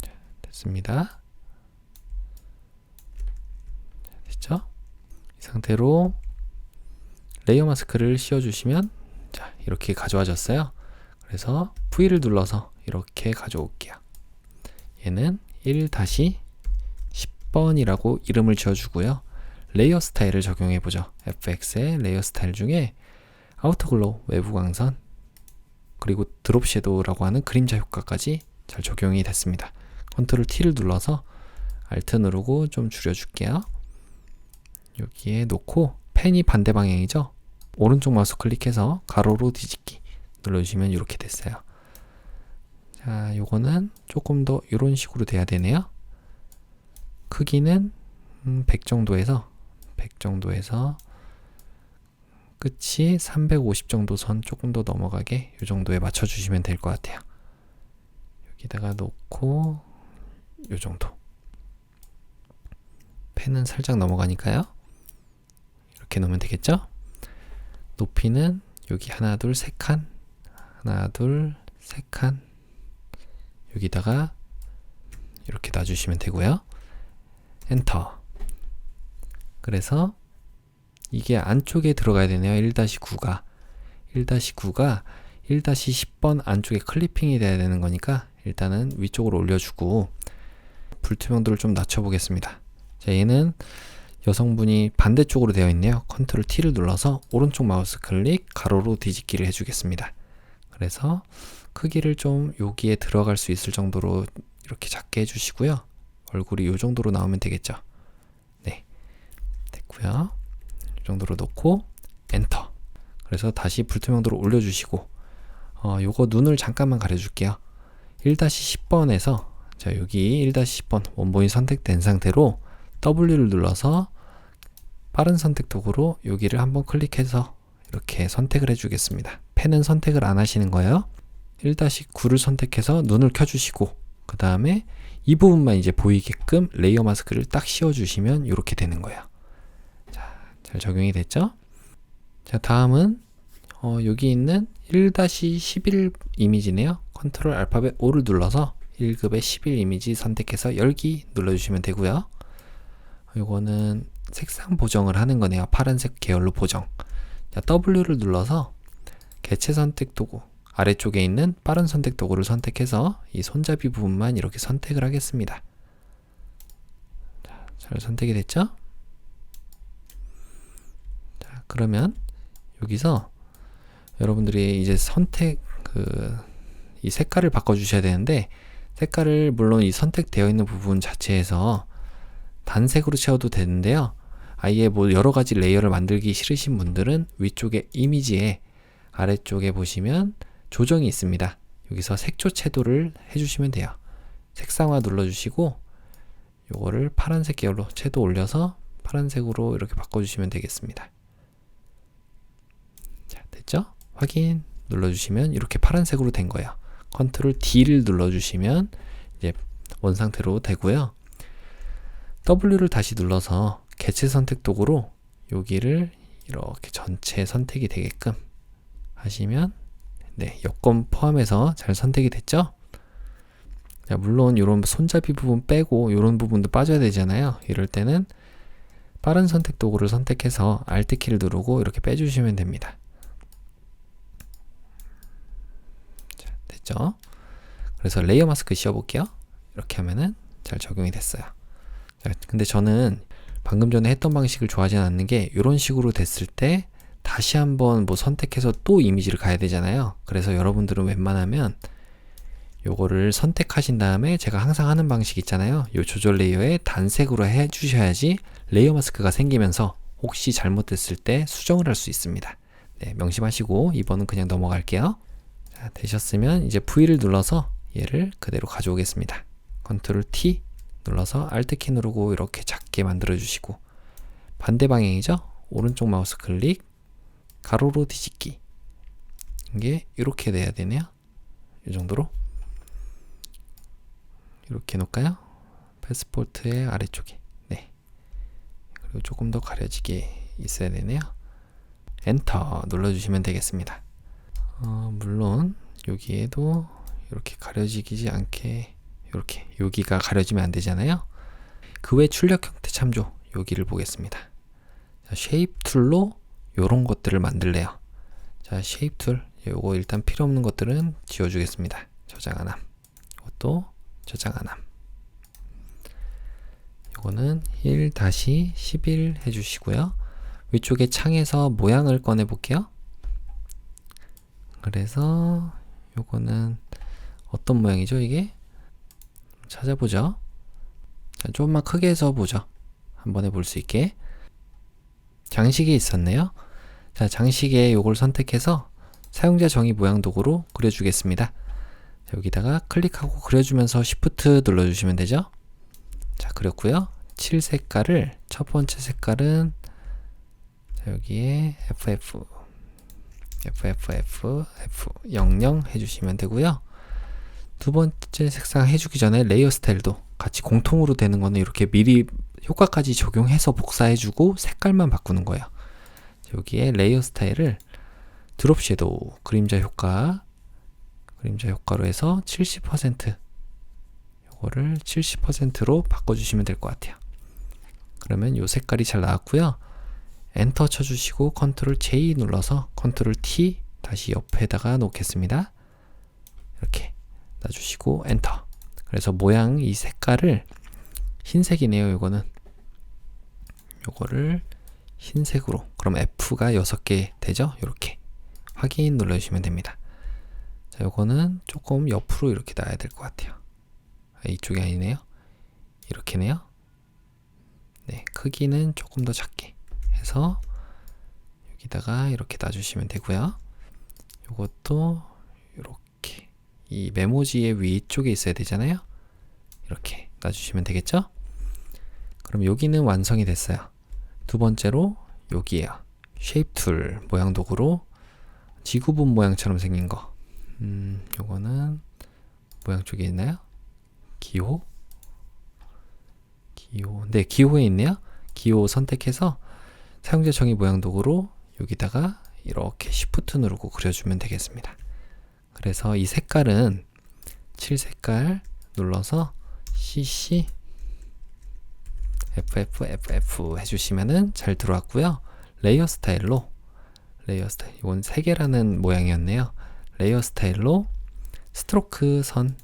자, 됐습니다. 자, 됐죠? 이 상태로 레이어 마스크를 씌워주시면, 자, 이렇게 가져와졌어요. 그래서 V를 눌러서 이렇게 가져올게요. 얘는 1-10번이라고 이름을 지어주고요. 레이어 스타일을 적용해보죠. FX의 레이어 스타일 중에 아우터글로우, 외부 광선, 그리고 드롭 섀도우라고 하는 그림자 효과까지 잘 적용이 됐습니다. 컨트롤 T를 눌러서 Alt 누르고 좀 줄여줄게요. 여기에 놓고 펜이 반대 방향이죠. 오른쪽 마우스 클릭해서 가로로 뒤집기 눌러주시면 이렇게 됐어요. 자, 요거는 조금 더 이런 식으로 돼야 되네요. 크기는 100 정도에서 끝이 350 정도 선 조금 더 넘어가게 이 정도에 맞춰주시면 될 것 같아요. 여기다가 놓고 요 정도. 펜은 살짝 넘어가니까요. 이렇게 놓으면 되겠죠? 높이는 여기 하나, 둘, 세 칸. 하나, 둘, 세 칸. 여기다가 이렇게 놔주시면 되고요. 엔터. 그래서 이게 안쪽에 들어가야 되네요. 1-9가 1-10번 안쪽에 클리핑이 돼야 되는 거니까 일단은 위쪽으로 올려주고 불투명도를 좀 낮춰보겠습니다. 자, 얘는 여성분이 반대쪽으로 되어 있네요. 컨트롤 T를 눌러서 오른쪽 마우스 클릭 가로로 뒤집기를 해주겠습니다. 그래서 크기를 좀 여기에 들어갈 수 있을 정도로 이렇게 작게 해주시고요. 얼굴이 이 정도로 나오면 되겠죠. 네, 됐고요. 이 정도로 놓고 엔터. 그래서 다시 불투명도를 올려주시고 요거 눈을 잠깐만 가려줄게요. 1-10번에서 자, 여기 1-10번 원본이 선택된 상태로 W를 눌러서 빠른 선택 도구로 여기를 한번 클릭해서 이렇게 선택을 해주겠습니다. 펜은 선택을 안 하시는 거예요. 1-9를 선택해서 눈을 켜주시고 그 다음에 이 부분만 이제 보이게끔 레이어 마스크를 딱 씌워주시면 이렇게 되는 거예요. 자, 잘 적용이 됐죠? 자, 다음은 여기 있는 1-11 이미지네요. 컨트롤 알파벳 O를 눌러서 1급의 11 이미지 선택해서 열기 눌러주시면 되고요. 이거는 색상 보정을 하는 거네요. 파란색 계열로 보정. 자, W를 눌러서 개체 선택 도구 아래쪽에 있는 빠른 선택 도구를 선택해서 이 손잡이 부분만 이렇게 선택을 하겠습니다. 자, 잘 선택이 됐죠? 자, 그러면 여기서 여러분들이 이제 이 색깔을 바꿔 주셔야 되는데 색깔을 물론 이 선택되어 있는 부분 자체에서 단색으로 채워도 되는데요. 아예 뭐 여러 가지 레이어를 만들기 싫으신 분들은 위쪽에 이미지에 아래쪽에 보시면 조정이 있습니다. 여기서 색조 채도를 해주시면 돼요. 색상화 눌러주시고 요거를 파란색 계열로 채도 올려서 파란색으로 이렇게 바꿔주시면 되겠습니다. 자, 됐죠? 확인 눌러주시면 이렇게 파란색으로 된 거예요. 컨트롤 D를 눌러주시면 이제 원상태로 되고요. W를 다시 눌러서 개체 선택 도구로 여기를 이렇게 전체 선택이 되게끔 하시면 네, 여권 포함해서 잘 선택이 됐죠? 자, 물론 이런 손잡이 부분 빼고 이런 부분도 빠져야 되잖아요. 이럴 때는 빠른 선택 도구를 선택해서 Alt 키를 누르고 이렇게 빼주시면 됩니다. 자, 됐죠? 그래서 레이어 마스크 씌워볼게요. 이렇게 하면은 잘 적용이 됐어요. 자, 근데 저는 방금 전에 했던 방식을 좋아하지 않는 게 이런 식으로 됐을 때 다시 한번 뭐 선택해서 또 이미지를 가야 되잖아요. 그래서 여러분들은 웬만하면 요거를 선택하신 다음에 제가 항상 하는 방식 있잖아요. 요 조절 레이어에 단색으로 해 주셔야지 레이어 마스크가 생기면서 혹시 잘못됐을 때 수정을 할 수 있습니다. 네, 명심하시고 2번은 그냥 넘어갈게요. 자, 되셨으면 이제 V를 눌러서 얘를 그대로 가져오겠습니다. 컨트롤 T 눌러서 Alt 키 누르고 이렇게 작게 만들어 주시고 반대 방향이죠? 오른쪽 마우스 클릭 가로로 뒤집기. 이게 이렇게 돼야 되네요. 이 정도로 이렇게 놓을까요? 패스포트의 아래쪽에. 네. 그리고 조금 더 가려지게 있어야 되네요. 엔터 눌러주시면 되겠습니다. 물론 여기에도 이렇게 가려지지 않게 이렇게 여기가 가려지면 안 되잖아요. 그 외 출력 형태 참조 여기를 보겠습니다. 자, 쉐입 툴로 요런 것들을 만들래요. 자, 쉐입 툴 요거 일단 필요 없는 것들은 지워주겠습니다. 저장 안 함. 이것도 저장 안 함. 요거는 1-11 해주시고요. 위쪽에 창에서 모양을 꺼내 볼게요. 그래서 요거는 어떤 모양이죠 이게? 찾아보죠. 자, 조금만 크게 해서 보죠. 한 번에 볼 수 있게. 장식이 있었네요. 자, 장식에 요걸 선택해서 사용자 정의 모양 도구로 그려주겠습니다. 자, 여기다가 클릭하고 그려주면서 Shift 눌러주시면 되죠. 자, 그렸고요. 칠 색깔을 첫 번째 색깔은 자, 여기에 FF00 해주시면 되고요. 두 번째 색상 해주기 전에 레이어 스타일도 같이 공통으로 되는 거는 이렇게 미리 효과까지 적용해서 복사해주고 색깔만 바꾸는 거예요. 여기에 레이어 스타일을 드롭 섀도우 그림자 효과로 해서 70% 요거를 70%로 바꿔주시면 될 것 같아요. 그러면 요 색깔이 잘 나왔고요. 엔터 쳐주시고 컨트롤 J 눌러서 컨트롤 T 다시 옆에다가 놓겠습니다. 이렇게 놔주시고 엔터. 그래서 모양 이 색깔을 흰색이네요. 요거를 흰색으로, 그럼 F가 6개 되죠? 이렇게 확인 눌러주시면 됩니다. 자, 요거는 조금 옆으로 이렇게 놔야 될 것 같아요. 이쪽이 아니네요. 이렇게네요. 네, 크기는 조금 더 작게 해서 여기다가 이렇게 놔주시면 되고요. 요것도 이렇게 이 메모지의 위쪽에 있어야 되잖아요. 이렇게 놔주시면 되겠죠? 그럼 여기는 완성이 됐어요. 두 번째로 여기에요. 쉐입 툴 모양 도구로 지구본 모양처럼 생긴 거. 요거는 모양 쪽에 있나요? 기호? 네, 기호에 있네요. 기호 선택해서 사용자 정의 모양 도구로 여기다가 이렇게 Shift 누르고 그려주면 되겠습니다. 그래서 이 색깔은 7색깔 눌러서 CC FF 해주시면은 잘 들어왔고요. 레이어 스타일로 이건 3개라는 모양이었네요. 레이어 스타일로 스트로크 선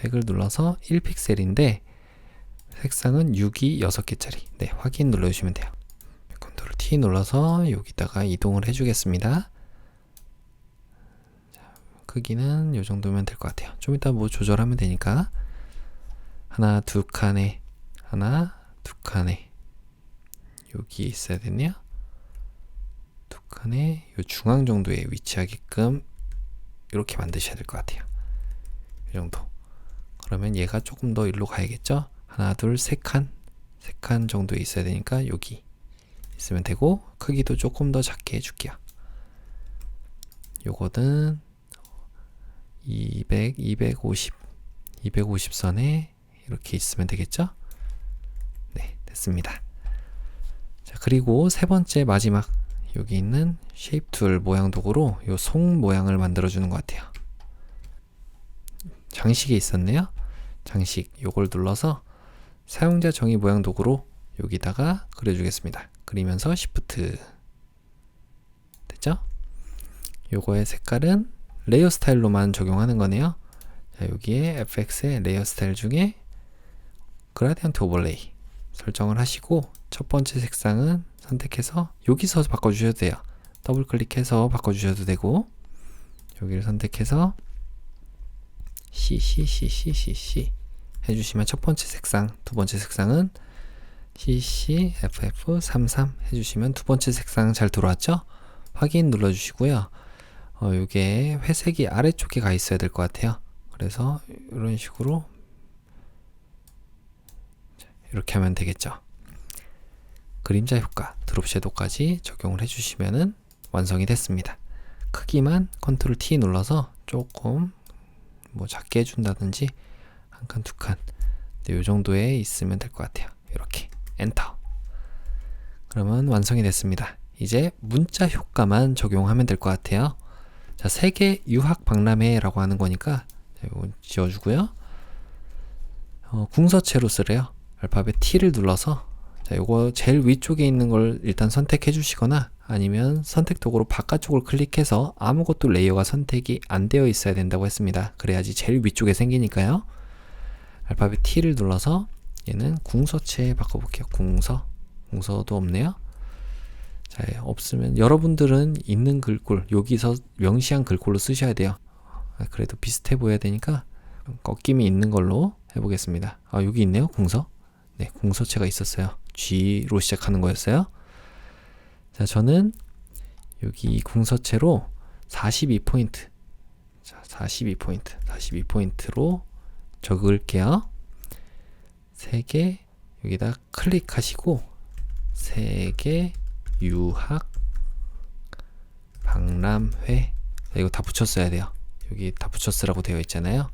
획을 눌러서 1픽셀인데 색상은 6이 6개짜리. 네, 확인 눌러주시면 돼요. 컨트롤 T 눌러서 여기다가 이동을 해주겠습니다. 자, 크기는 이 정도면 될 것 같아요. 좀 이따 뭐 조절하면 되니까 하나, 두 칸에 여기 있어야 되네요. 두 칸에 요 중앙 정도에 위치하게끔 이렇게 만드셔야 될 것 같아요. 이 정도. 그러면 얘가 조금 더 일로 가야겠죠? 하나, 둘, 세 칸 정도에 있어야 되니까 여기 있으면 되고, 크기도 조금 더 작게 해줄게요. 요거는 250 선에 이렇게 있으면 되겠죠? 네, 됐습니다. 자, 그리고 세 번째 마지막 여기 있는 쉐입 툴 모양 도구로 요 송 모양을 만들어 주는 것 같아요. 장식에 있었네요. 장식 요걸 눌러서 사용자 정의 모양 도구로 여기다가 그려주겠습니다. 그리면서 Shift 됐죠? 요거의 색깔은 레이어 스타일로만 적용하는 거네요. 자, 여기에 FX의 레이어 스타일 중에 그라디언트 오버레이 설정을 하시고 첫 번째 색상은 선택해서 여기서 바꿔주셔도 돼요. 더블 클릭해서 바꿔주셔도 되고, 여기를 선택해서 CC 해주시면 첫 번째 색상, 두 번째 색상은 CC FF33 해주시면 두 번째 색상 잘 들어왔죠? 확인 눌러주시고요. 요게 회색이 아래쪽에 가 있어야 될 것 같아요. 그래서 이런 식으로 이렇게 하면 되겠죠. 그림자 효과, 드롭 섀도우까지 적용을 해주시면은 완성이 됐습니다. 크기만 컨트롤 T 눌러서 조금 뭐 작게 해준다든지 한 칸, 두 칸, 이 정도에 있으면 될 것 같아요. 이렇게 엔터. 그러면 완성이 됐습니다. 이제 문자 효과만 적용하면 될 것 같아요. 자, 세계 유학 박람회라고 하는 거니까 이거 지워주고요. 궁서체로 쓰래요. 알파벳 T를 눌러서, 자, 요거 제일 위쪽에 있는 걸 일단 선택해 주시거나 아니면 선택 도구로 바깥쪽을 클릭해서 아무것도 레이어가 선택이 안 되어 있어야 된다고 했습니다. 그래야지 제일 위쪽에 생기니까요. 알파벳 T를 눌러서 얘는 궁서체에 바꿔볼게요. 궁서도 없네요. 자, 없으면 여러분들은 있는 글꼴, 여기서 명시한 글꼴로 쓰셔야 돼요. 그래도 비슷해 보여야 되니까 꺾임이 있는 걸로 해보겠습니다. 여기 있네요. 궁서. 네, 궁서체가 있었어요. G로 시작하는 거였어요. 자, 저는 여기 궁서체로 42포인트. 자, 42포인트로 적을게요. 3개 여기다 클릭하시고 세계 유학 박람회, 이거 다 붙였어야 돼요. 여기 다 붙였으라고 되어 있잖아요.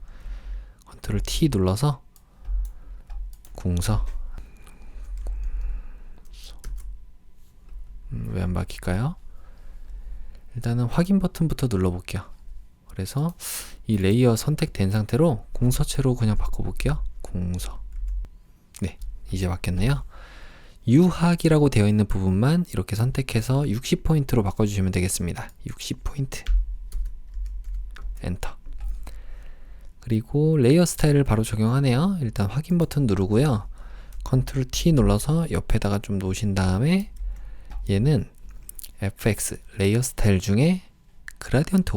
컨트롤 T 눌러서 궁서. 왜 안 바뀔까요? 일단은 확인 버튼부터 눌러볼게요. 그래서 이 레이어 선택된 상태로 궁서체로 그냥 바꿔볼게요. 궁서. 네, 이제 바뀌었네요. 유학이라고 되어 있는 부분만 이렇게 선택해서 60포인트로 바꿔주시면 되겠습니다. 60포인트. 엔터. 그리고 레이어 스타일을 바로 적용하네요. 일단 확인 버튼 누르고요. 컨트롤 T 눌러서 옆에다가 좀 놓으신 다음에 얘는 FX 레이어 스타일 중에 그라디언트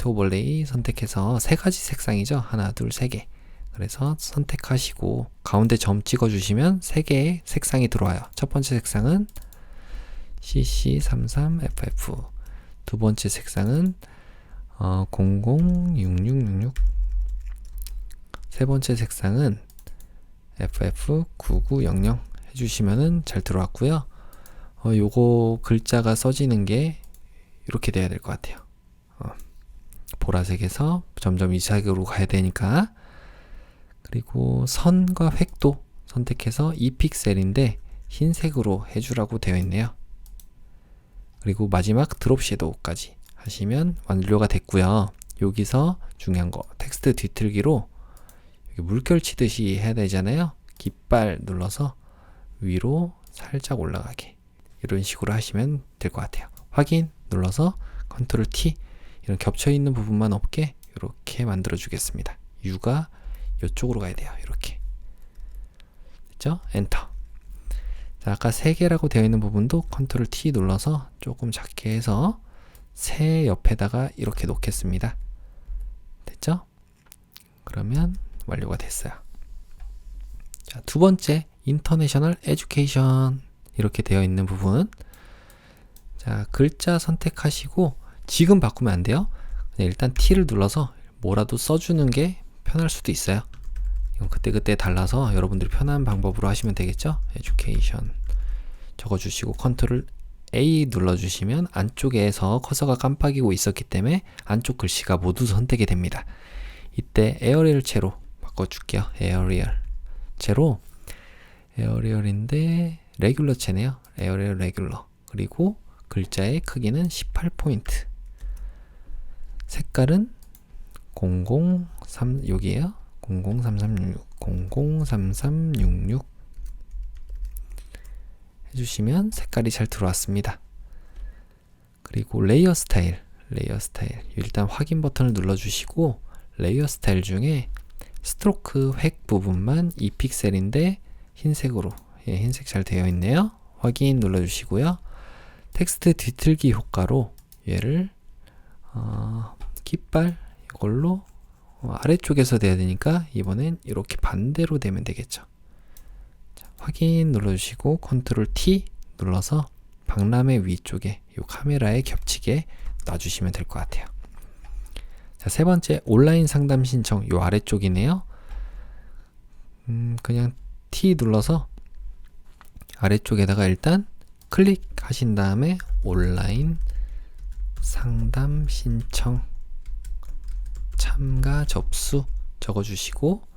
오버레이 선택해서 세 가지 색상이죠. 하나, 둘, 세 개. 그래서 선택하시고 가운데 점 찍어 주시면 세 개의 색상이 들어와요. 첫 번째 색상은 CC33FF, 두 번째 색상은 006666, 세 번째 색상은 FF9900 해주시면은 잘 들어왔고요. 요거 글자가 써지는 게 이렇게 돼야 될 것 같아요. 보라색에서 점점 이 색으로 가야 되니까. 그리고 선과 획도 선택해서 2픽셀인데 흰색으로 해주라고 되어 있네요. 그리고 마지막 드롭 섀도우까지 하시면 완료가 됐고요. 여기서 중요한 거 텍스트 뒤틀기로 물결 치듯이 해야 되잖아요. 깃발 눌러서 위로 살짝 올라가게 이런 식으로 하시면 될 것 같아요. 확인 눌러서 컨트롤 T, 이런 겹쳐있는 부분만 없게 이렇게 만들어 주겠습니다. U가 이쪽으로 가야 돼요. 이렇게 됐죠? 엔터. 자, 아까 3개라고 되어 있는 부분도 컨트롤 T 눌러서 조금 작게 해서 새 옆에다가 이렇게 놓겠습니다. 됐죠? 그러면 완료가 됐어요. 자, 두 번째 인터내셔널 에듀케이션 이렇게 되어 있는 부분. 자, 글자 선택하시고 지금 바꾸면 안 돼요. 그냥 일단 T를 눌러서 뭐라도 써주는 게 편할 수도 있어요. 이건 그때그때 달라서 여러분들이 편한 방법으로 하시면 되겠죠. 에듀케이션 적어주시고 컨트롤 A 눌러주시면 안쪽에서 커서가 깜빡이고 있었기 때문에 안쪽 글씨가 모두 선택이 됩니다. 이때 에어리얼 채로 바꿔줄게요. 에어리얼 채로, 에어리얼인데 레귤러 채네요. 에어리얼 레귤러. 그리고 글자의 크기는 18포인트. 색깔은 003, 여기에요. 003366, 003366 해주시면 색깔이 잘 들어왔습니다. 그리고 레이어 스타일. 일단 확인 버튼을 눌러주시고 레이어 스타일 중에 스트로크 획 부분만 2픽셀인데 흰색으로, 흰색 잘 되어 있네요. 확인 눌러주시고요. 텍스트 뒤틀기 효과로 얘를 깃발 이걸로 아래쪽에서 돼야 되니까 이번엔 이렇게 반대로 되면 되겠죠. 자, 확인 눌러주시고 컨트롤 T 눌러서 박람회 위쪽에 이 카메라에 겹치게 놔주시면 될 것 같아요. 자, 세 번째 온라인 상담 신청 이 아래쪽이네요. 그냥 T 눌러서 아래쪽에다가 일단 클릭하신 다음에 온라인 상담 신청 참가 접수 적어주시고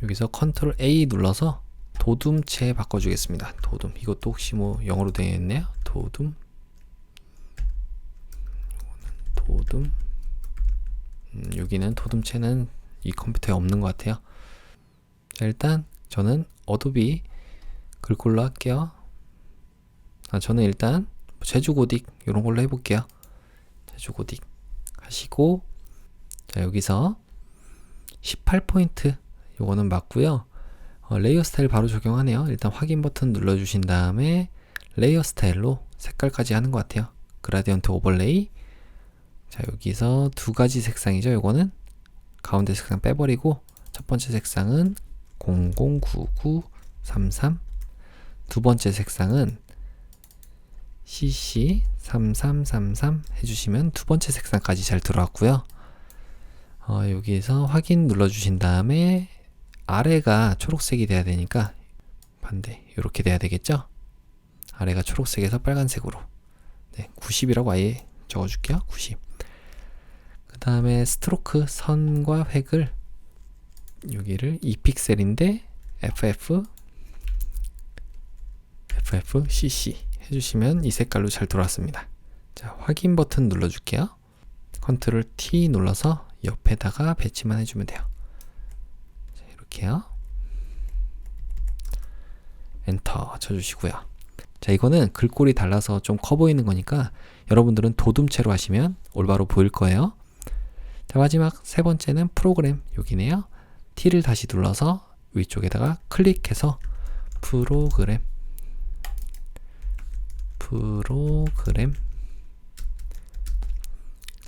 여기서 컨트롤 A 눌러서 도둠체 바꿔주겠습니다. 도둠. 이것도 혹시 뭐 영어로 되어 있네요. 도둠. 여기는 도둠체는 이 컴퓨터에 없는 것 같아요. 자, 일단 저는 어도비 글꼴로 할게요. 저는 일단 제주고딕 이런 걸로 해볼게요. 제주고딕 하시고, 자, 여기서 18포인트 요거는 맞고요. 레이어 스타일 바로 적용하네요. 일단 확인 버튼 눌러주신 다음에 레이어 스타일로 색깔까지 하는 것 같아요. 그라디언트 오버레이. 자, 여기서 두 가지 색상이죠. 요거는 가운데 색상 빼버리고 첫 번째 색상은 009933, 두 번째 색상은 CC3333 해주시면 두 번째 색상까지 잘 들어왔고요. 여기에서 확인 눌러주신 다음에 아래가 초록색이 돼야 되니까 반대 이렇게 돼야 되겠죠. 아래가 초록색에서 빨간색으로. 네, 90이라고 아예 적어줄게요. 90. 그 다음에 스트로크 선과 획을 여기를 2픽셀인데 FFCC 해주시면 이 색깔로 잘 들어왔습니다. 자, 확인 버튼 눌러줄게요. 컨트롤 T 눌러서 옆에다가 배치만 해주면 돼요. 자, 이렇게요. 엔터 쳐주시고요. 자, 이거는 글꼴이 달라서 좀 커 보이는 거니까 여러분들은 도둠체로 하시면 올바로 보일 거예요. 자, 마지막 세 번째는 프로그램 여기네요. T를 다시 눌러서 위쪽에다가 클릭해서 프로그램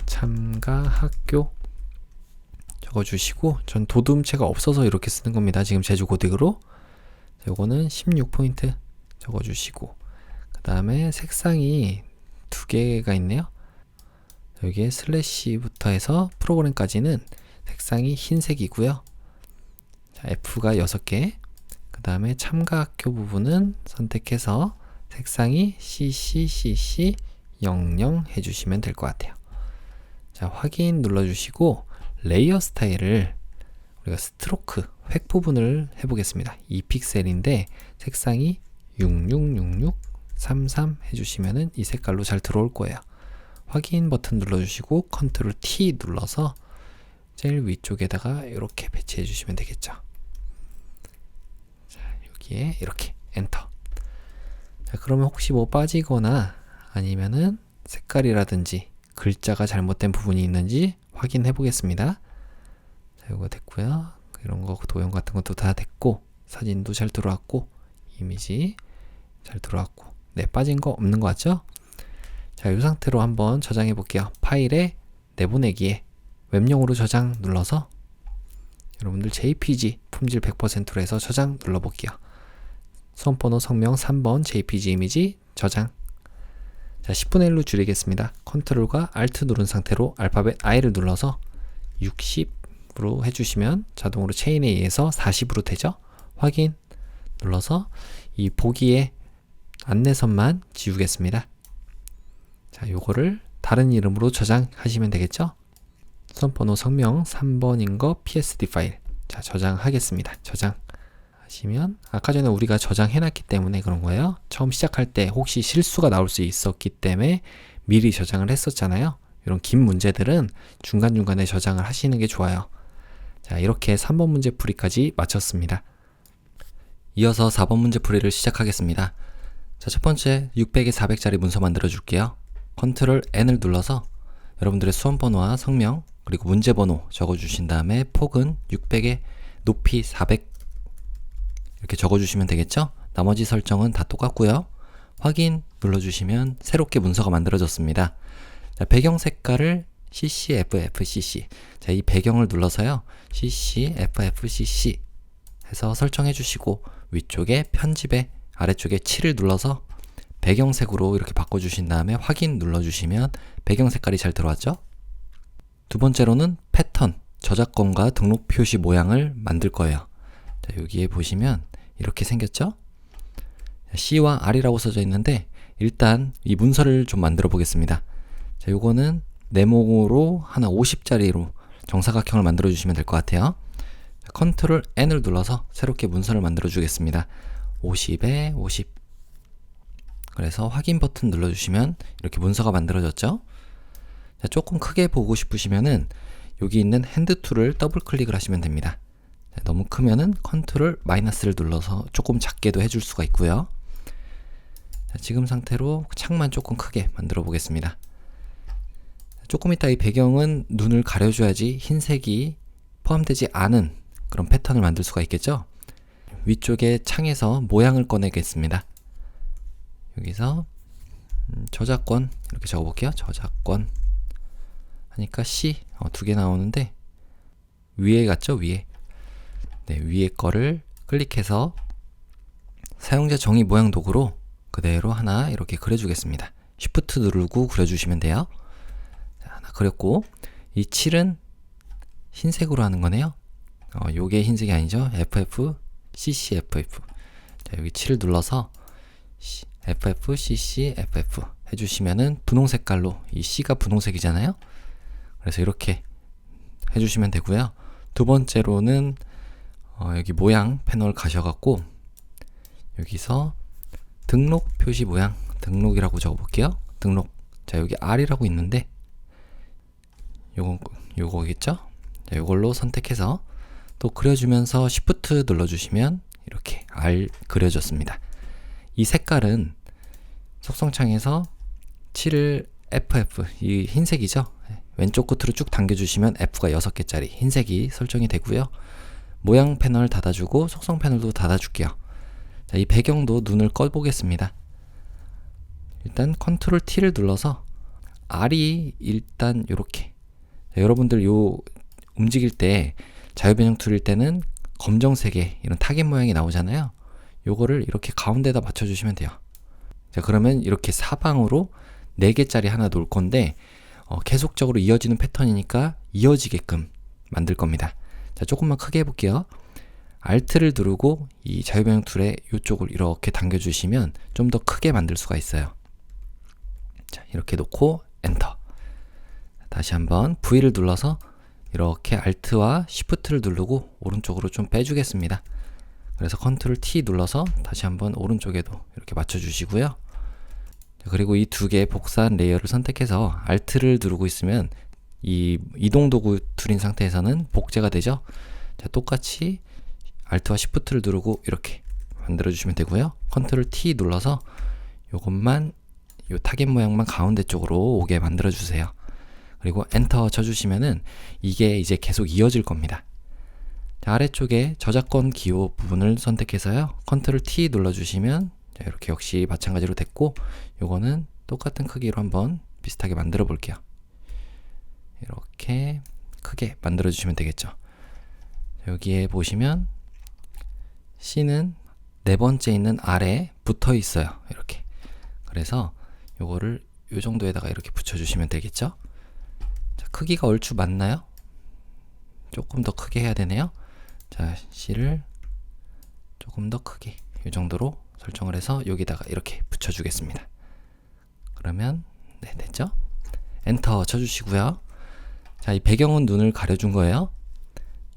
참가 학교 적어주시고, 전 도둠체가 없어서 이렇게 쓰는 겁니다. 지금 제주 고딕으로. 요거는 16포인트 적어주시고, 그 다음에 색상이 두 개가 있네요. 여기에 슬래시부터 해서 프로그램까지는 색상이 흰색이고요. 자, F가 6개, 그 다음에 참가학교 부분은 선택해서 색상이 CC00 해주시면 될 것 같아요. 자, 확인 눌러주시고 레이어 스타일을 우리가 스트로크 획 부분을 해보겠습니다. 2픽셀인데 색상이 666633 해주시면은 이 색깔로 잘 들어올 거예요. 확인 버튼 눌러주시고 컨트롤 T 눌러서 제일 위쪽에다가 이렇게 배치해 주시면 되겠죠. 자, 여기에 이렇게 엔터. 자, 그러면 혹시 뭐 빠지거나 아니면은 색깔이라든지 글자가 잘못된 부분이 있는지 확인해 보겠습니다. 자, 이거 됐고요. 이런 거 도형 같은 것도 다 됐고, 사진도 잘 들어왔고, 이미지 잘 들어왔고, 네, 빠진 거 없는 거 같죠? 자, 이 상태로 한번 저장해 볼게요. 파일에 내보내기에 웹용으로 저장 눌러서 여러분들 JPG 품질 100%로 해서 저장 눌러볼게요. 수험번호 성명 3번 JPG 이미지 저장. 자, 10분의 1로 줄이겠습니다. 컨트롤과 Alt 누른 상태로 알파벳 I를 눌러서 60으로 해주시면 자동으로 체인에 의해서 40으로 되죠. 확인 눌러서 이 보기에 안내선만 지우겠습니다. 자, 요거를 다른 이름으로 저장하시면 되겠죠. 수험번호 성명 3번인 거 PSD 파일. 자, 저장하겠습니다. 저장하시면 아까 전에 우리가 저장해놨기 때문에 그런 거예요. 처음 시작할 때 혹시 실수가 나올 수 있었기 때문에 미리 저장을 했었잖아요. 이런 긴 문제들은 중간중간에 저장을 하시는 게 좋아요. 자, 이렇게 3번 문제 풀이까지 마쳤습니다. 이어서 4번 문제 풀이를 시작하겠습니다. 자, 첫 번째 600에 400짜리 문서 만들어 줄게요. 컨트롤 N을 눌러서 여러분들의 수험번호와 성명 그리고 문제번호 적어주신 다음에 폭은 600에 높이 400 이렇게 적어주시면 되겠죠? 나머지 설정은 다 똑같고요. 확인 눌러주시면 새롭게 문서가 만들어졌습니다. 자, 배경 색깔을 CCFFCC. 자, 이 배경을 눌러서요. CCFFCC 해서 설정해 주시고 위쪽에 편집에 아래쪽에 7을 눌러서 배경색으로 이렇게 바꿔주신 다음에 확인 눌러주시면 배경 색깔이 잘 들어왔죠? 두 번째로는 패턴, 저작권과 등록 표시 모양을 만들 거예요. 자, 여기에 보시면 이렇게 생겼죠? C와 R이라고 써져 있는데 일단 이 문서를 좀 만들어 보겠습니다. 자, 요거는 네모로 하나 50짜리로 정사각형을 만들어 주시면 될 것 같아요. 자, 컨트롤 N을 눌러서 새롭게 문서를 만들어 주겠습니다. 50에 50. 그래서 확인 버튼 눌러주시면 이렇게 문서가 만들어졌죠. 자, 조금 크게 보고 싶으시면은 여기 있는 핸드 툴을 더블 클릭을 하시면 됩니다. 자, 너무 크면은 컨트롤 마이너스를 눌러서 조금 작게도 해줄 수가 있고요. 자, 지금 상태로 창만 조금 크게 만들어 보겠습니다. 조금 이따 이 배경은 눈을 가려줘야지 흰색이 포함되지 않은 그런 패턴을 만들 수가 있겠죠. 위쪽에 창에서 모양을 꺼내겠습니다. 여기서 저작권 이렇게 적어볼게요. 저작권 하니까 C 두 개 나오는데 위에 같죠? 위에. 네, 위에 거를 클릭해서 사용자 정의 모양 도구로 그대로 하나 이렇게 그려주겠습니다. Shift 누르고 그려주시면 돼요. 자, 하나 그렸고 이 7은 흰색으로 하는 거네요. 요게 흰색이 아니죠. FF CC FF. 자, 여기 7을 눌러서 FF CC FF 해주시면은 분홍 색깔로 이 C가 분홍색이잖아요. 그래서 이렇게 해주시면 되고요. 두 번째로는 여기 모양 패널 가셔갖고 여기서 등록 표시 모양, 등록이라고 적어볼게요. 등록. 자, 여기 R이라고 있는데 요거겠죠? 자, 요걸로 선택해서 또 그려주면서 Shift 눌러주시면 이렇게 R 그려졌습니다. 이 색깔은 속성창에서 7을 FF, 이 흰색이죠? 왼쪽 끝으로 쭉 당겨주시면 F가 6개짜리 흰색이 설정이 되고요. 모양 패널 닫아주고 속성 패널도 닫아줄게요. 자, 이 배경도 눈을 꺼보겠습니다. 일단 컨트롤 T를 눌러서 R이 일단 요렇게, 자, 여러분들 요 움직일 때 자유변형 툴일 때는 검정색의 이런 타겟 모양이 나오잖아요. 요거를 이렇게 가운데다 맞춰주시면 돼요. 자, 그러면 이렇게 사방으로 4개짜리 하나 놓을 건데 계속적으로 이어지는 패턴이니까 이어지게끔 만들 겁니다. 자, 조금만 크게 해볼게요. Alt를 누르고 이 자유변형 툴의 이쪽을 이렇게 당겨주시면 좀 더 크게 만들 수가 있어요. 자, 이렇게 놓고 엔터. 다시 한번 V를 눌러서 이렇게 Alt와 Shift를 누르고 오른쪽으로 좀 빼주겠습니다. 그래서 Ctrl T 눌러서 다시 한번 오른쪽에도 이렇게 맞춰주시고요. 그리고 이 두 개의 복사한 레이어를 선택해서 Alt를 누르고 있으면 이 이동 도구 툴인 상태에서는 복제가 되죠. 자, 똑같이 Alt와 Shift를 누르고 이렇게 만들어 주시면 되고요. Ctrl T 눌러서 요것만 요 타겟 모양만 가운데 쪽으로 오게 만들어 주세요. 그리고 엔터 쳐주시면은 이게 이제 계속 이어질 겁니다. 자, 아래쪽에 저작권 기호 부분을 선택해서요. Ctrl T 눌러주시면 자, 이렇게 역시 마찬가지로 됐고, 요거는 똑같은 크기로 한번 비슷하게 만들어 볼게요. 이렇게 크게 만들어 주시면 되겠죠. 자, 여기에 보시면 C는 네 번째 있는 아래에 붙어 있어요. 이렇게. 그래서 요거를 요 정도에다가 이렇게 붙여 주시면 되겠죠. 자, 크기가 얼추 맞나요? 조금 더 크게 해야 되네요. 자, C를 조금 더 크게 이 정도로 설정을 해서 여기다가 이렇게 붙여주겠습니다. 그러면 네, 됐죠? 엔터 쳐주시고요. 자, 이 배경은 눈을 가려준 거예요.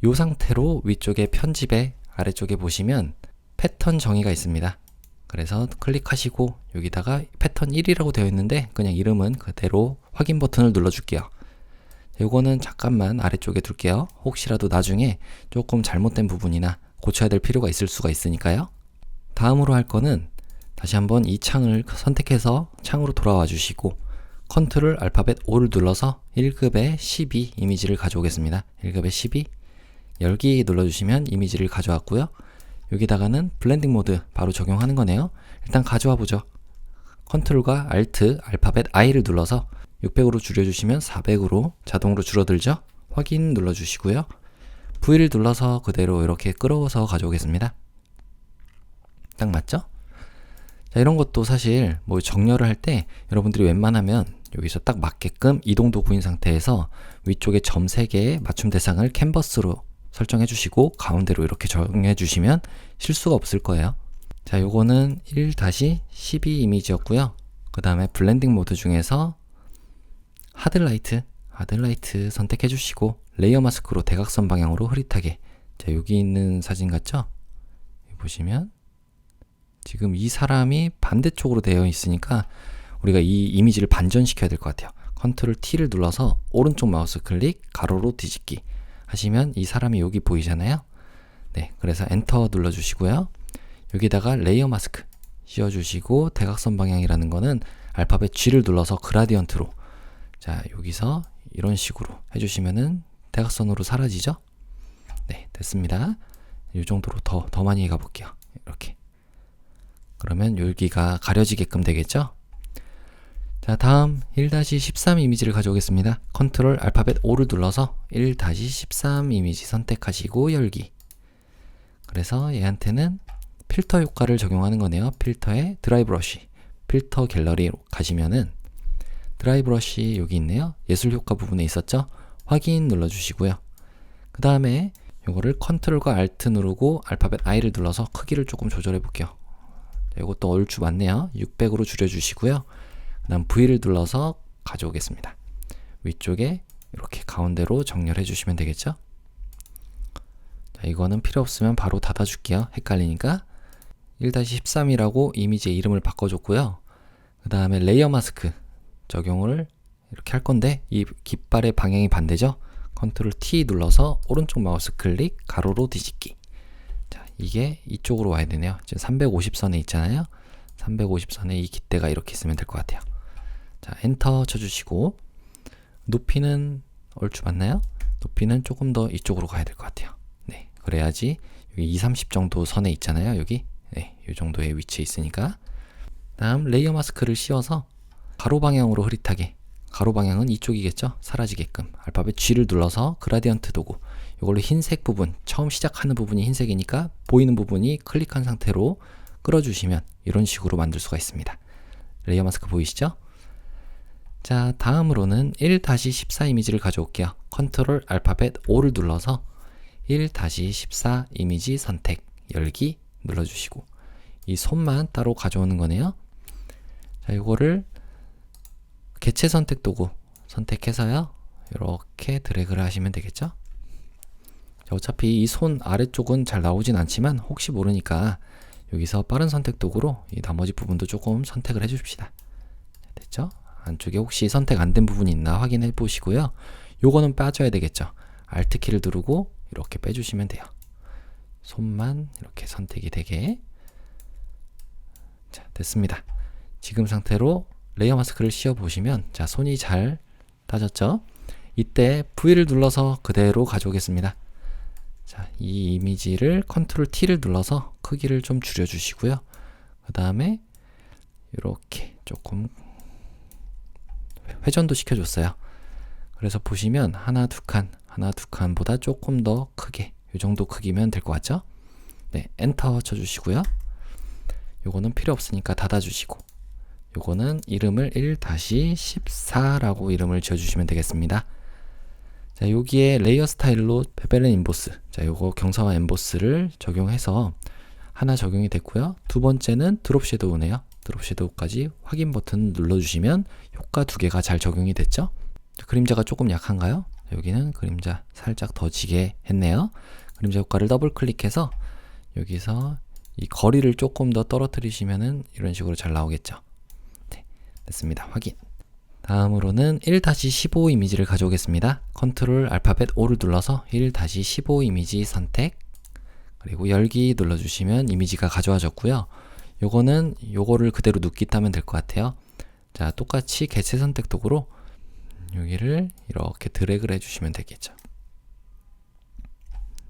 이 상태로 위쪽에 편집에 아래쪽에 보시면 패턴 정의가 있습니다. 그래서 클릭하시고 여기다가 패턴 1이라고 되어 있는데 그냥 이름은 그대로 확인 버튼을 눌러줄게요. 요거는 잠깐만 아래쪽에 둘게요. 혹시라도 나중에 조금 잘못된 부분이나 고쳐야 될 필요가 있을 수가 있으니까요. 다음으로 할 거는 다시 한번 이 창을 선택해서 창으로 돌아와 주시고 컨트롤 알파벳 O를 눌러서 1급의 12 이미지를 가져오겠습니다. 1급의 12 열기 눌러주시면 이미지를 가져왔고요. 여기다가는 블렌딩 모드 바로 적용하는 거네요. 일단 가져와 보죠. 컨트롤과 알트 알파벳 I를 눌러서 600으로 줄여주시면 400으로 자동으로 줄어들죠. 확인 눌러주시고요. V를 눌러서 그대로 이렇게 끌어서 가져오겠습니다. 딱 맞죠? 자, 이런 것도 사실 뭐 정렬을 할 때 여러분들이 웬만하면 여기서 딱 맞게끔 이동 도구인 상태에서 위쪽에 점 3개의 맞춤 대상을 캔버스로 설정해 주시고 가운데로 이렇게 정해 주시면 실수가 없을 거예요. 자, 요거는 1-12 이미지였고요. 그 다음에 블렌딩 모드 중에서 하드라이트 선택해 주시고 레이어 마스크로 대각선 방향으로 흐릿하게. 자, 여기 있는 사진 같죠? 보시면 지금 이 사람이 반대쪽으로 되어 있으니까 우리가 이 이미지를 반전시켜야 될 것 같아요. 컨트롤 T를 눌러서 오른쪽 마우스 클릭 가로로 뒤집기 하시면 이 사람이 여기 보이잖아요. 네, 그래서 엔터 눌러주시고요. 여기다가 레이어 마스크 씌워주시고 대각선 방향이라는 거는 알파벳 G를 눌러서 그라디언트로, 자, 여기서 이런 식으로 해주시면은 대각선으로 사라지죠? 네, 됐습니다. 이 정도로 더 많이 가볼게요. 이렇게. 그러면 여기가 가려지게끔 되겠죠? 자, 다음 1-13 이미지를 가져오겠습니다. 컨트롤 알파벳 O를 눌러서 1-13 이미지 선택하시고 열기. 그래서 얘한테는 필터 효과를 적용하는 거네요. 필터에 드라이 브러쉬, 필터 갤러리로 가시면은 드라이 브러쉬 여기 있네요. 예술 효과 부분에 있었죠? 확인 눌러주시고요. 그 다음에 이거를 컨트롤과 알트 누르고 알파벳 I를 눌러서 크기를 조금 조절해 볼게요. 이것도 얼추 맞네요. 600으로 줄여주시고요. 그 다음 V를 눌러서 가져오겠습니다. 위쪽에 이렇게 가운데로 정렬해 주시면 되겠죠? 자, 이거는 필요 없으면 바로 닫아 줄게요. 헷갈리니까. 1-13이라고 이미지의 이름을 바꿔줬고요. 그 다음에 레이어 마스크 적용을 이렇게 할 건데, 이 깃발의 방향이 반대죠? 컨트롤 T 눌러서 오른쪽 마우스 클릭, 가로로 뒤집기. 자, 이게 이쪽으로 와야 되네요. 지금 350선에 있잖아요. 350선에 이 깃대가 이렇게 있으면 될 것 같아요. 자, 엔터 쳐주시고, 높이는 얼추 맞나요? 높이는 조금 더 이쪽으로 가야 될 것 같아요. 네, 그래야지 여기 2-30 정도 선에 있잖아요. 여기 네, 이 정도의 위치에 있으니까. 다음 레이어 마스크를 씌워서 가로 방향으로 흐릿하게, 가로 방향은 이쪽이겠죠? 사라지게끔 알파벳 G를 눌러서 그라디언트 도구, 이걸로 흰색 부분, 처음 시작하는 부분이 흰색이니까 보이는 부분이 클릭한 상태로 끌어주시면 이런 식으로 만들 수가 있습니다. 레이어 마스크 보이시죠? 자, 다음으로는 1-14 이미지를 가져올게요. 컨트롤 알파벳 O를 눌러서 1-14 이미지 선택, 열기 눌러주시고, 이 손만 따로 가져오는 거네요. 자, 이거를 개체 선택 도구 선택해서요, 이렇게 드래그를 하시면 되겠죠? 자, 어차피 이 손 아래쪽은 잘 나오진 않지만 혹시 모르니까 여기서 빠른 선택 도구로 이 나머지 부분도 조금 선택을 해 줍시다. 됐죠? 안쪽에 혹시 선택 안 된 부분이 있나 확인해 보시고요. 요거는 빠져야 되겠죠? Alt 키를 누르고 이렇게 빼주시면 돼요. 손만 이렇게 선택이 되게. 자, 됐습니다. 지금 상태로 레이어 마스크를 씌워 보시면, 자, 손이 잘 따졌죠? 이때 V를 눌러서 그대로 가져오겠습니다. 자, 이 이미지를 컨트롤 T를 눌러서 크기를 좀 줄여 주시고요. 그 다음에 이렇게 조금 회전도 시켜줬어요. 그래서 보시면 하나 두 칸보다 조금 더 크게, 이 정도 크기면 될 것 같죠? 네, 엔터 쳐주시고요. 요거는 필요 없으니까 닫아주시고, 요거는 이름을 1-14라고 이름을 지어주시면 되겠습니다. 자, 여기에 레이어 스타일로 베벨렌 인보스, 자, 요거 경사화 엠보스를 적용해서 하나 적용이 됐고요. 두 번째는 드롭 섀도우네요. 드롭 섀도우까지 확인 버튼 눌러주시면 효과 두 개가 잘 적용이 됐죠? 그림자가 조금 약한가요? 여기는 그림자 살짝 더 지게 했네요. 그림자 효과를 더블 클릭해서 여기서 이 거리를 조금 더 떨어뜨리시면은 이런 식으로 잘 나오겠죠? 네, 됐습니다. 확인. 다음으로는 1-15 이미지를 가져오겠습니다. 컨트롤 알파벳 O를 눌러서 1-15 이미지 선택, 그리고 열기 눌러주시면 이미지가 가져와졌고요. 요거는 요거를 그대로 눕기 따면 될 것 같아요. 자, 똑같이 개체 선택 도구로 여기를 이렇게 드래그를 해주시면 되겠죠.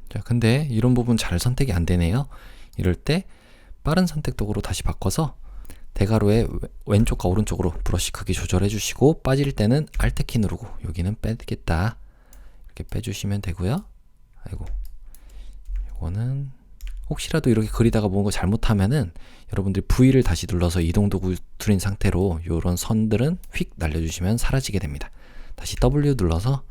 자, 근데 이런 부분 잘 선택이 안 되네요. 이럴 때 빠른 선택 도구로 다시 바꿔서 대괄호의 왼쪽과 오른쪽으로 브러쉬 크기 조절해 주시고, 빠질 때는 Alt 키 누르고 여기는 빼겠다 이렇게 빼주시면 되고요. 아이고, 이거는 혹시라도 이렇게 그리다가 뭔가 잘못하면은 여러분들이 V를 다시 눌러서 이동 도구 들인 상태로 이런 선들은 휙 날려주시면 사라지게 됩니다. 다시 W 눌러서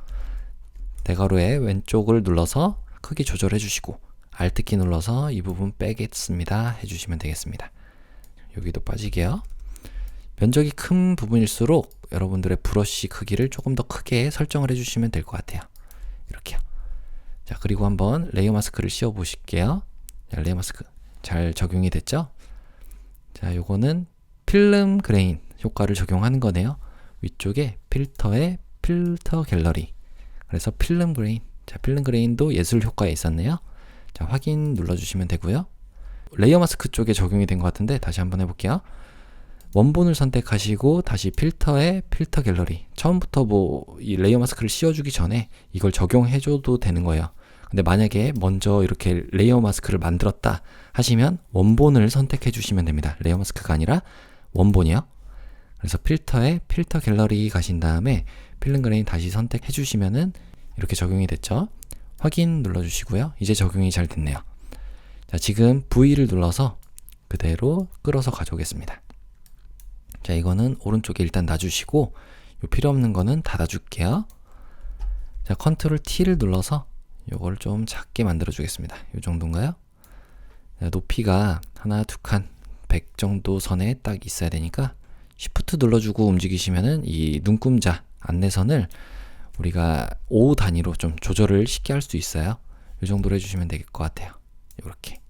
대괄호의 왼쪽을 눌러서 크기 조절해 주시고, Alt 키 눌러서 이 부분 빼겠습니다 해주시면 되겠습니다. 여기도 빠지게요. 면적이 큰 부분일수록 여러분들의 브러쉬 크기를 조금 더 크게 설정을 해주시면 될 것 같아요. 이렇게요. 자, 그리고 한번 레이어 마스크를 씌워 보실게요. 자, 레이어 마스크 잘 적용이 됐죠? 자, 요거는 필름 그레인 효과를 적용하는 거네요. 위쪽에 필터에 필터 갤러리, 그래서 필름 그레인. 자, 필름 그레인도 예술 효과에 있었네요. 자, 확인 눌러주시면 되고요. 레이어 마스크 쪽에 적용이 된 것 같은데 다시 한번 해볼게요. 원본을 선택하시고 다시 필터에 필터 갤러리. 처음부터 뭐 이 레이어 마스크를 씌워주기 전에 이걸 적용해줘도 되는 거예요. 근데 만약에 먼저 이렇게 레이어 마스크를 만들었다 하시면 원본을 선택해 주시면 됩니다. 레이어 마스크가 아니라 원본이요. 그래서 필터에 필터 갤러리 가신 다음에 필름 그레인 다시 선택해 주시면은 이렇게 적용이 됐죠. 확인 눌러주시고요. 이제 적용이 잘 됐네요. 자, 지금 V를 눌러서 그대로 끌어서 가져오겠습니다. 자, 이거는 오른쪽에 일단 놔주시고 요 필요 없는 거는 닫아줄게요. 자, 컨트롤 T를 눌러서 요걸 좀 작게 만들어 주겠습니다. 요 정도인가요? 자, 높이가 하나 두 칸 100 정도 선에 딱 있어야 되니까 Shift 눌러주고 움직이시면은 이 눈금자 안내선을 우리가 5 단위로 좀 조절을 쉽게 할 수 있어요. 이 정도로 해주시면 될 것 같아요. 이렇게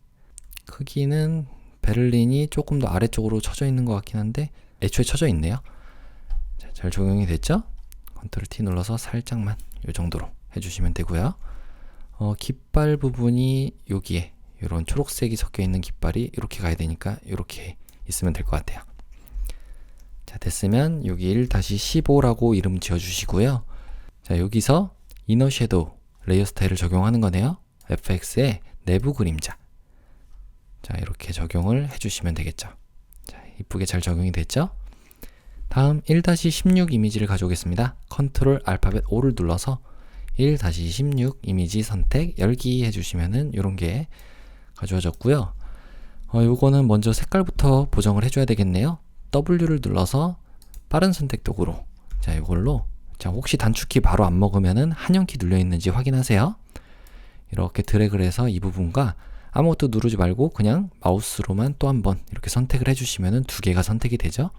크기는 베를린이 조금 더 아래쪽으로 쳐져 있는 것 같긴 한데 애초에 쳐져 있네요. 자, 잘 적용이 됐죠? 컨트롤 T 눌러서 살짝만 이 정도로 해주시면 되고요. 깃발 부분이 여기에 이런 초록색이 섞여 있는 깃발이 이렇게 가야 되니까 이렇게 있으면 될 것 같아요. 자, 됐으면 여기 1-15라고 이름 지어 주시고요. 자, 여기서 이너 섀도우 레이어 스타일을 적용하는 거네요. FX의 내부 그림자. 자, 이렇게 적용을 해주시면 되겠죠. 자, 이쁘게 잘 적용이 됐죠? 다음 1-16 이미지를 가져오겠습니다. 컨트롤 알파벳 O를 눌러서 1-16 이미지 선택 열기 해주시면은 이런 게 가져와졌고요. 요거는 먼저 색깔부터 보정을 해줘야 되겠네요. W를 눌러서 빠른 선택 도구로 자, 이걸로 자, 혹시 단축키 바로 안 먹으면은 한영키 눌려 있는지 확인하세요. 이렇게 드래그를 해서 이 부분과 아무것도 누르지 말고 그냥 마우스로만 또 한 번 이렇게 선택을 해주시면은 두 개가 선택이 되죠.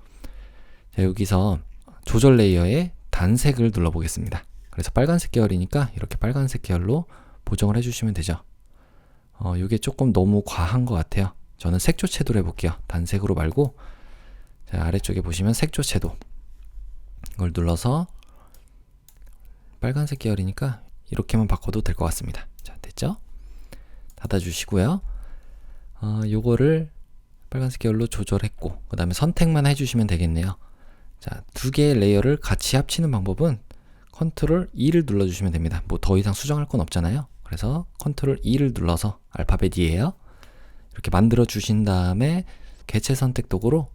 자, 여기서 조절 레이어에 단색을 눌러 보겠습니다. 그래서 빨간색 계열이니까 이렇게 빨간색 계열로 보정을 해주시면 되죠. 이게 조금 너무 과한 것 같아요. 저는 색조 채도로 해볼게요. 단색으로 말고 자, 아래쪽에 보시면 색조 채도 이걸 눌러서 빨간색 계열이니까 이렇게만 바꿔도 될 것 같습니다. 자, 됐죠? 닫아주시고요. 요거를 빨간색 계열로 조절했고 그 다음에 선택만 해주시면 되겠네요. 자, 두 개의 레이어를 같이 합치는 방법은 컨트롤 E를 눌러주시면 됩니다. 뭐 더 이상 수정할 건 없잖아요. 그래서 컨트롤 E를 눌러서 알파벳 E예요. 이렇게 만들어 주신 다음에 개체 선택 도구로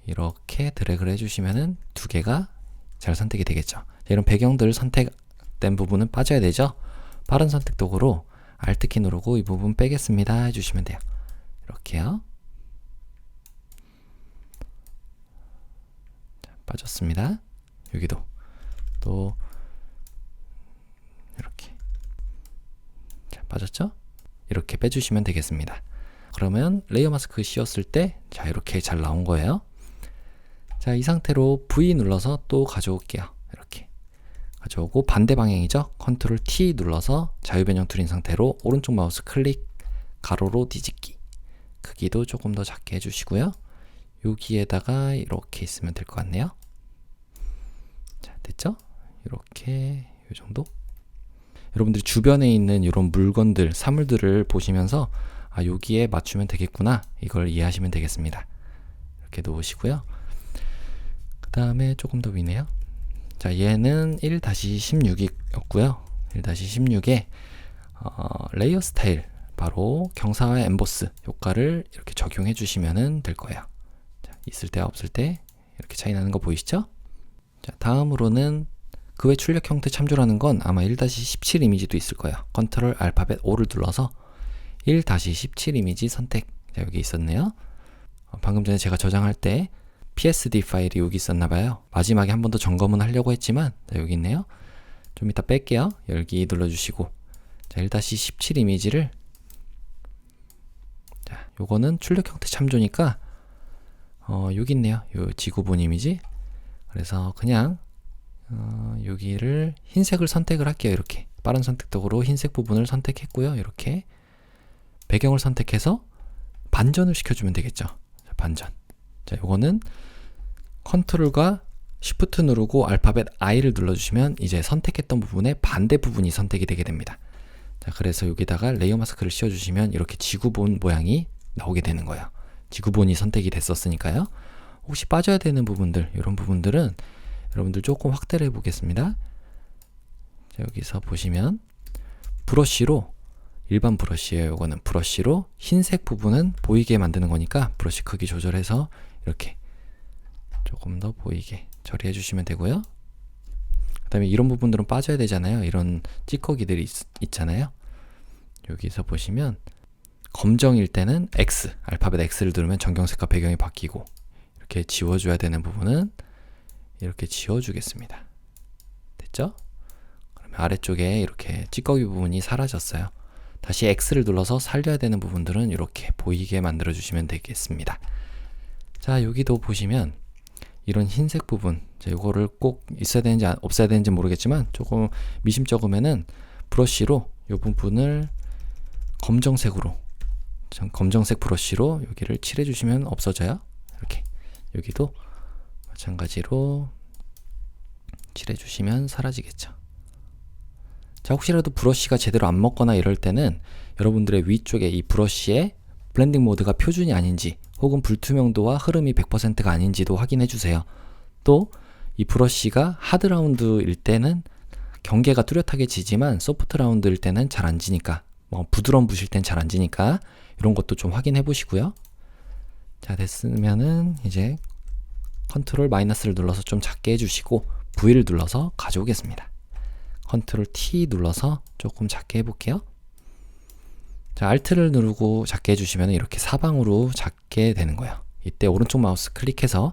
이렇게 드래그를 해주시면은 두 개가 잘 선택이 되겠죠. 이런 배경들 선택된 부분은 빠져야 되죠. 빠른 선택 도구로 Alt키 누르고 이 부분 빼겠습니다 해주시면 돼요. 이렇게요. 자, 빠졌습니다. 여기도 또 이렇게 자, 빠졌죠? 이렇게 빼주시면 되겠습니다. 그러면 레이어 마스크 씌웠을 때 자, 이렇게 잘 나온 거예요. 자, 이 상태로 V 눌러서 또 가져올게요. 이렇게 가져오고 반대 방향이죠. 컨트롤 T 눌러서 자유변형 툴인 상태로 오른쪽 마우스 클릭 가로로 뒤집기 크기도 조금 더 작게 해주시고요. 여기에다가 이렇게 있으면 될 것 같네요. 자, 됐죠? 이렇게 이 정도. 여러분들이 주변에 있는 이런 물건들, 사물들을 보시면서 아, 여기에 맞추면 되겠구나 이걸 이해하시면 되겠습니다. 이렇게 놓으시고요. 그 다음에 조금 더 위네요. 자, 얘는 1-16이었고요. 1-16에 레이어 스타일 바로 경사와 엠보스 효과를 이렇게 적용해 주시면 될 거예요. 자, 있을 때 없을 때 이렇게 차이 나는 거 보이시죠? 자, 다음으로는 그 외 출력 형태 참조라는 건 아마 1-17 이미지도 있을 거예요. 컨트롤 알파벳 O를 눌러서 1-17 이미지 선택. 자, 여기 있었네요. 방금 전에 제가 저장할 때 PSD 파일이 여기 있었나 봐요. 마지막에 한 번 더 점검은 하려고 했지만 자, 여기 있네요. 좀 이따 뺄게요. 열기 눌러주시고 자, 1-17 이미지를 자, 요거는 출력 형태 참조니까 여기 있네요. 요 지구본 이미지. 그래서 그냥 여기를 흰색을 선택을 할게요. 이렇게 빠른 선택 도구로 흰색 부분을 선택했고요. 이렇게 배경을 선택해서 반전을 시켜주면 되겠죠. 자, 반전. 자, 요거는 컨트롤과 Shift 누르고 알파벳 I를 눌러주시면 이제 선택했던 부분의 반대 부분이 선택이 되게 됩니다. 자, 그래서 여기다가 레이어 마스크를 씌워주시면 이렇게 지구본 모양이 나오게 되는 거예요. 지구본이 선택이 됐었으니까요. 혹시 빠져야 되는 부분들, 이런 부분들은 여러분들 조금 확대를 해보겠습니다. 자, 여기서 보시면 브러쉬로 일반 브러쉬예요. 이거는 브러쉬로 흰색 부분은 보이게 만드는 거니까 브러쉬 크기 조절해서 이렇게 조금 더 보이게 처리해 주시면 되고요. 그 다음에 이런 부분들은 빠져야 되잖아요. 이런 찌꺼기들이 있잖아요. 여기서 보시면 검정일 때는 X, 알파벳 X를 누르면 전경색과 배경이 바뀌고 이렇게 지워줘야 되는 부분은 이렇게 지워주겠습니다. 됐죠? 그러면 아래쪽에 이렇게 찌꺼기 부분이 사라졌어요. 다시 X를 눌러서 살려야 되는 부분들은 이렇게 보이게 만들어 주시면 되겠습니다. 자, 여기도 보시면 이런 흰색 부분, 자, 이거를 꼭 있어야 되는지 없어야 되는지 모르겠지만 조금 미심쩍으면은 브러쉬로 이 부분을 검정색으로, 검정색 브러쉬로 여기를 칠해 주시면 없어져요. 이렇게 여기도 마찬가지로 칠해 주시면 사라지겠죠. 자, 혹시라도 브러쉬가 제대로 안 먹거나 이럴 때는 여러분들의 위쪽에 이 브러쉬에 블렌딩 모드가 표준이 아닌지 혹은 불투명도와 흐름이 100%가 아닌지도 확인해 주세요. 또 이 브러쉬가 하드 라운드일 때는 경계가 뚜렷하게 지지만 소프트 라운드일 때는 잘 안 지니까, 부드러운 붓일 땐 잘 안 지니까 이런 것도 좀 확인해 보시고요. 자, 됐으면은 이제 컨트롤 마이너스를 눌러서 좀 작게 해주시고 V를 눌러서 가져오겠습니다. 컨트롤 T 눌러서 조금 작게 해볼게요. 자, Alt를 누르고 작게 해주시면 이렇게 사방으로 작게 되는 거예요. 이때 오른쪽 마우스 클릭해서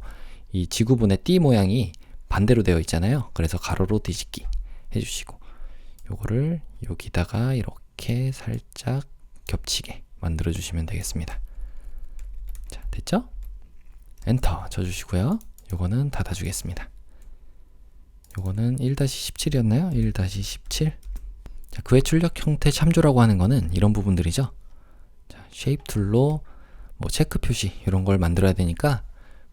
이 지구본의 띠 모양이 반대로 되어 있잖아요. 그래서 가로로 뒤집기 해주시고 요거를 여기다가 이렇게 살짝 겹치게 만들어 주시면 되겠습니다. 자, 됐죠? 엔터 쳐주시고요. 요거는 닫아주겠습니다. 요거는 1-17이었나요? 1-17. 자, 그의 출력 형태 참조라고 하는 거는 이런 부분들이죠. 자, 쉐입 툴로 뭐 체크 표시 이런 걸 만들어야 되니까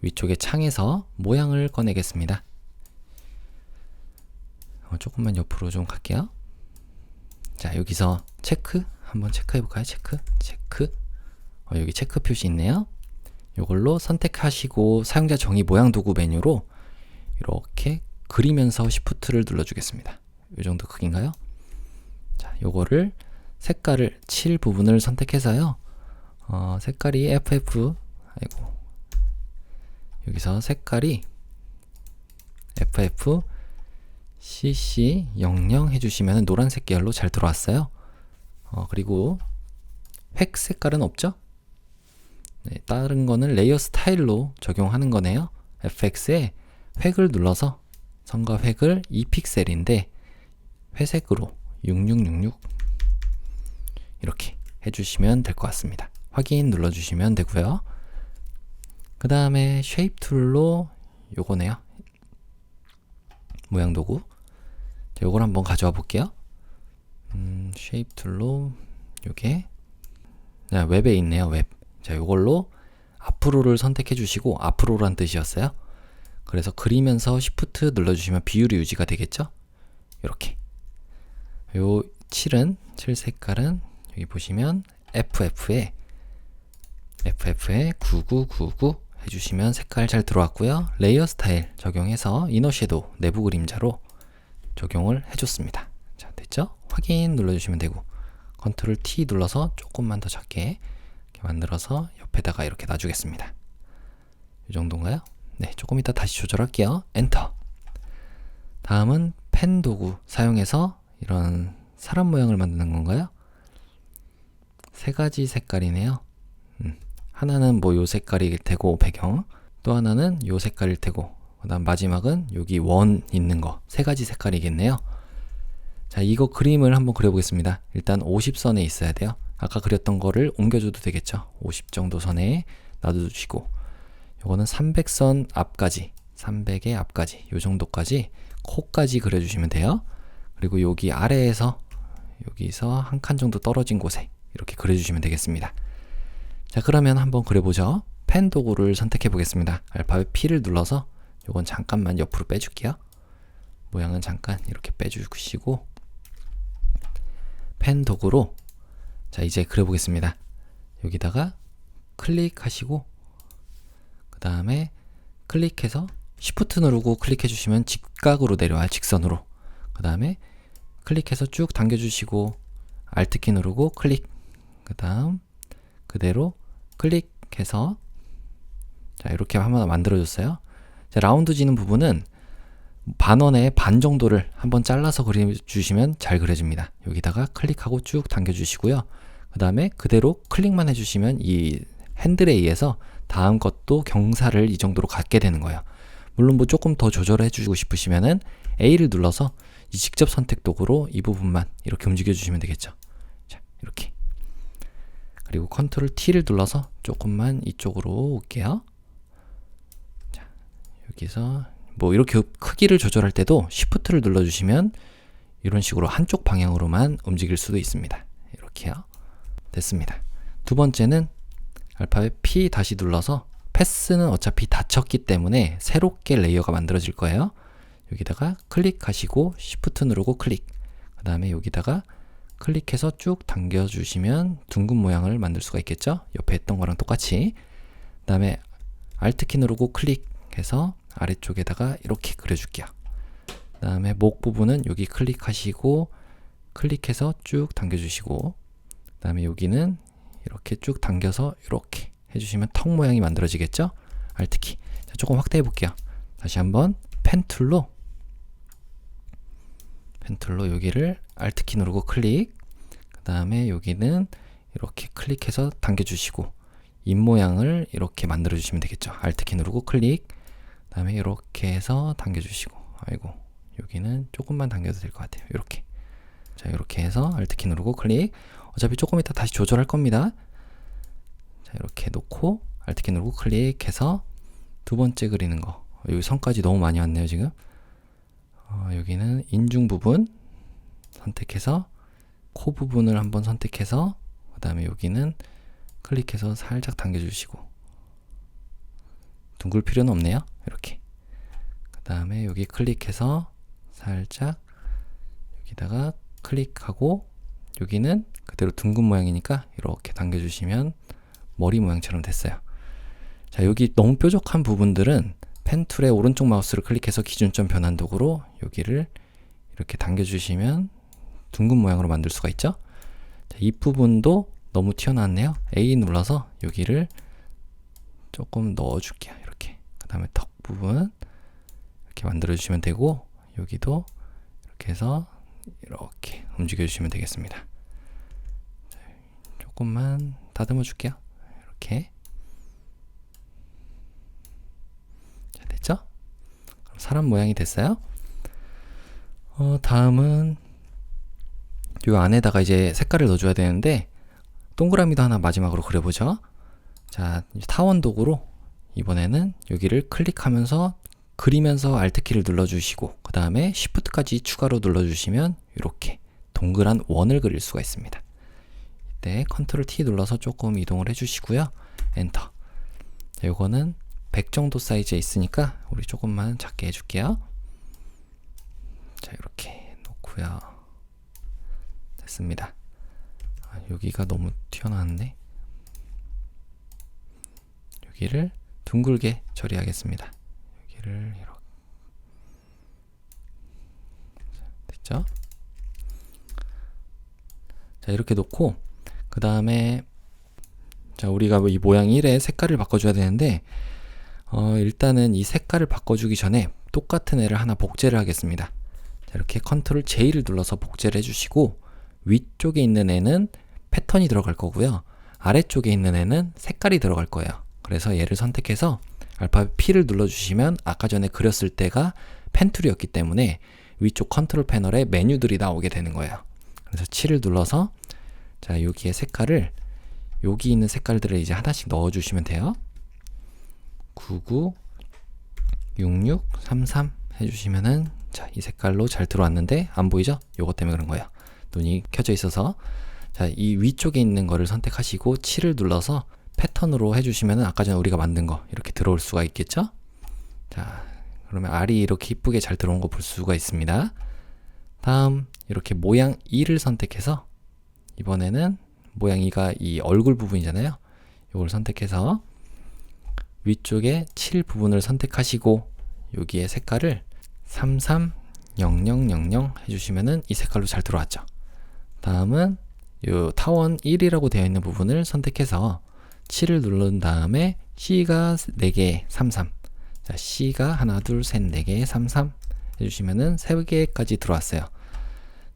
위쪽에 창에서 모양을 꺼내겠습니다. 조금만 옆으로 좀 갈게요. 자, 여기서 체크 한번 체크해 볼까요? 체크. 여기 체크 표시 있네요. 이걸로 선택하시고 사용자 정의 모양 도구 메뉴로 이렇게 그리면서 Shift를 눌러주겠습니다. 이 정도 크기인가요? 자, 요거를 색깔을 칠 부분을 선택해서요. 색깔이 FF, 여기서 색깔이 FF CC00 해주시면 노란색 계열로 잘 들어왔어요. 그리고 획 색깔은 없죠? 네, 다른 거는 레이어 스타일로 적용하는 거네요. FX에 획을 눌러서 선과 획을 2픽셀인데 회색으로 6666 이렇게 해주시면 될 것 같습니다. 확인 눌러주시면 되고요. 그 다음에 쉐입 툴로 요거네요. 모양 도구. 자, 요걸 한번 가져와 볼게요. 쉐입 툴로 요게 웹에 있네요. 웹. 자, 요걸로 앞으로를 선택해 주시고 앞으로란 뜻이었어요. 그래서 그리면서 Shift 눌러주시면 비율이 유지가 되겠죠? 이렇게. 요 칠 색깔은 여기 보시면 FF에 9999 해주시면 색깔 잘 들어왔고요. 레이어 스타일 적용해서 이너 섀도우 내부 그림자로 적용을 해줬습니다. 자, 됐죠? 확인 눌러주시면 되고 컨트롤 T 눌러서 조금만 더 작게 이렇게 만들어서 옆에다가 이렇게 놔주겠습니다. 이 정도인가요? 네, 조금 이따 다시 조절할게요. 엔터. 다음은 펜 도구 사용해서 이런 사람 모양을 만드는 건가요? 세 가지 색깔이네요. 하나는 뭐 요 색깔일 테고 배경, 또 하나는 요 색깔일 테고, 그 다음 마지막은 여기 원 있는 거 세 가지 색깔이겠네요. 자, 이거 그림을 한번 그려보겠습니다. 일단 50선에 있어야 돼요. 아까 그렸던 거를 옮겨줘도 되겠죠. 50 정도 선에 놔두시고 요거는 300선 앞까지, 300의 앞까지 요 정도까지 코까지 그려주시면 돼요. 그리고 여기 아래에서 여기서 한 칸 정도 떨어진 곳에 이렇게 그려주시면 되겠습니다. 자, 그러면 한번 그려보죠. 펜 도구를 선택해 보겠습니다. 알파벳 P를 눌러서 요건 잠깐만 옆으로 빼줄게요. 모양은 잠깐 이렇게 빼주시고 펜 도구로 자, 이제 그려보겠습니다. 여기다가 클릭하시고 그 다음에 클릭해서 Shift 누르고 클릭해 주시면 직각으로 내려와요. 직선으로. 그 다음에 클릭해서 쭉 당겨주시고 Alt키 누르고 클릭, 그 다음 그대로 클릭해서 자, 이렇게 한번 만들어줬어요. 자, 라운드 지는 부분은 반원의 반 정도를 한번 잘라서 그려주시면 잘 그려집니다. 여기다가 클릭하고 쭉 당겨주시고요. 그 다음에 그대로 클릭만 해주시면 이 핸들에 의해서 다음 것도 경사를 이 정도로 갖게 되는 거예요. 물론 뭐 조금 더 조절해 주시고 싶으시면은 A를 눌러서 이 직접 선택 도구로 이 부분만 이렇게 움직여 주시면 되겠죠. 자, 이렇게. 그리고 컨트롤 T를 눌러서 조금만 이쪽으로 올게요. 자, 여기서 뭐 이렇게 크기를 조절할 때도 Shift를 눌러주시면 이런 식으로 한쪽 방향으로만 움직일 수도 있습니다. 이렇게요. 됐습니다. 두 번째는 알파벳 P 다시 눌러서 패스는 어차피 닫혔기 때문에 새롭게 레이어가 만들어질 거예요. 여기다가 클릭하시고 Shift 누르고 클릭. 그 다음에 여기다가 클릭해서 쭉 당겨주시면 둥근 모양을 만들 수가 있겠죠? 옆에 했던 거랑 똑같이. 그 다음에 Alt키 누르고 클릭해서 아래쪽에다가 이렇게 그려줄게요. 그 다음에 목 부분은 여기 클릭하시고 클릭해서 쭉 당겨주시고 그 다음에 여기는 이렇게 쭉 당겨서 이렇게 해주시면 턱 모양이 만들어지겠죠? Alt키. 자, 조금 확대해 볼게요. 다시 한번 펜 툴로 여기를 Alt키 누르고 클릭. 그 다음에 여기는 이렇게 클릭해서 당겨주시고 입 모양을 이렇게 만들어 주시면 되겠죠. Alt키 누르고 클릭. 그 다음에 이렇게 해서 당겨주시고, 아이고 여기는 조금만 당겨도 될 것 같아요. 이렇게. 자, 이렇게 해서 Alt키 누르고 클릭. 어차피 조금 이따 다시 조절할 겁니다. 자, 이렇게 놓고 Alt키 누르고 클릭해서 두 번째 그리는 거. 여기 선까지 너무 많이 왔네요 지금. 여기는 인중 부분 선택해서 코 부분을 한번 선택해서 그 다음에 여기는 클릭해서 살짝 당겨주시고, 둥글 필요는 없네요. 이렇게. 그 다음에 여기 클릭해서 살짝 여기다가 클릭하고 여기는 그대로 둥근 모양이니까 이렇게 당겨주시면 머리 모양처럼 됐어요. 자, 여기 너무 뾰족한 부분들은 펜 툴의 오른쪽 마우스를 클릭해서 기준점 변환 도구로 여기를 이렇게 당겨주시면 둥근 모양으로 만들 수가 있죠. 자, 이 부분도 너무 튀어나왔네요. A 눌러서 여기를 조금 넣어줄게요. 이렇게. 그 다음에 턱 부분 이렇게 만들어주시면 되고 여기도 이렇게 해서 이렇게 움직여주시면 되겠습니다. 자, 조금만 다듬어 줄게요. 이렇게. 자, 됐죠? 사람 모양이 됐어요. 다음은 요 안에다가 이제 색깔을 넣어줘야 되는데 동그라미도 하나 마지막으로 그려보죠. 자, 타원 도구로 이번에는 여기를 클릭하면서 그리면서 Alt키를 눌러주시고 그 다음에 Shift까지 추가로 눌러주시면 이렇게 동그란 원을 그릴 수가 있습니다. 이때 Ctrl T 눌러서 조금 이동을 해주시고요. 엔터. 자, 요거는 100 정도 사이즈에 있으니까 우리 조금만 작게 해줄게요. 자, 이렇게 놓고요. 됐습니다. 여기가 너무 튀어나왔네. 여기를 둥글게 처리하겠습니다. 여기를 이렇게. 됐죠? 자, 이렇게 놓고 그 다음에 자, 우리가 이 모양 1의 색깔을 바꿔줘야 되는데 일단은 이 색깔을 바꿔주기 전에 똑같은 애를 하나 복제를 하겠습니다. 자, 이렇게 Ctrl J를 눌러서 복제를 해주시고 위쪽에 있는 애는 패턴이 들어갈 거고요. 아래쪽에 있는 애는 색깔이 들어갈 거예요. 그래서 얘를 선택해서 알파벳 P를 눌러주시면 아까 전에 그렸을 때가 펜툴이었기 때문에 위쪽 컨트롤 패널에 메뉴들이 나오게 되는 거예요. 그래서 7을 눌러서 자, 여기에 색깔을 여기 있는 색깔들을 이제 하나씩 넣어주시면 돼요. 99, 66, 33 해주시면은 자, 이 색깔로 잘 들어왔는데 안 보이죠? 요것 때문에 그런 거예요. 눈이 켜져 있어서. 자, 이 위쪽에 있는 거를 선택하시고 7을 눌러서 패턴으로 해주시면은 아까 전에 우리가 만든 거 이렇게 들어올 수가 있겠죠? 자, 그러면 알이 이렇게 이쁘게 잘 들어온 거 볼 수가 있습니다. 다음 이렇게 모양 2를 선택해서 이번에는 모양 2가 이 얼굴 부분이잖아요. 이걸 선택해서 위쪽에 7 부분을 선택하시고 여기에 색깔을 330000 해주시면은 이 색깔로 잘 들어왔죠. 다음은 요 타원 1이라고 되어 있는 부분을 선택해서 7을 누른 다음에 C가 4개 33. 자, C가 하나 둘 셋 4개 33 해주시면은 3개까지 들어왔어요. 자,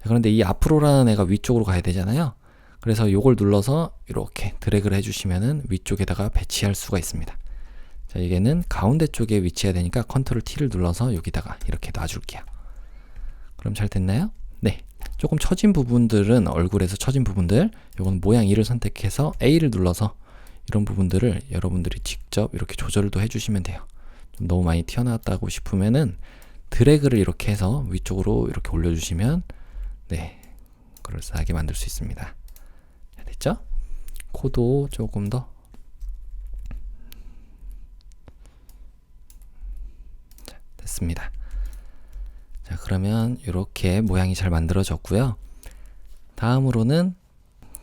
그런데 이 앞으로라는 애가 위쪽으로 가야 되잖아요. 그래서 요걸 눌러서 이렇게 드래그를 해주시면은 위쪽에다가 배치할 수가 있습니다. 자, 이게는 가운데 쪽에 위치해야 되니까 Ctrl T를 눌러서 여기다가 이렇게 놔줄게요. 그럼 잘 됐나요? 네. 조금 처진 부분들은 얼굴에서 처진 부분들, 요건 모양 2를 선택해서 A를 눌러서 이런 부분들을 여러분들이 직접 이렇게 조절도 해주시면 돼요. 좀 너무 많이 튀어나왔다고 싶으면은 드래그를 이렇게 해서 위쪽으로 이렇게 올려주시면 네, 그럴싸하게 만들 수 있습니다. 자, 됐죠? 코도 조금 더 자, 됐습니다. 자, 그러면 이렇게 모양이 잘 만들어졌고요. 다음으로는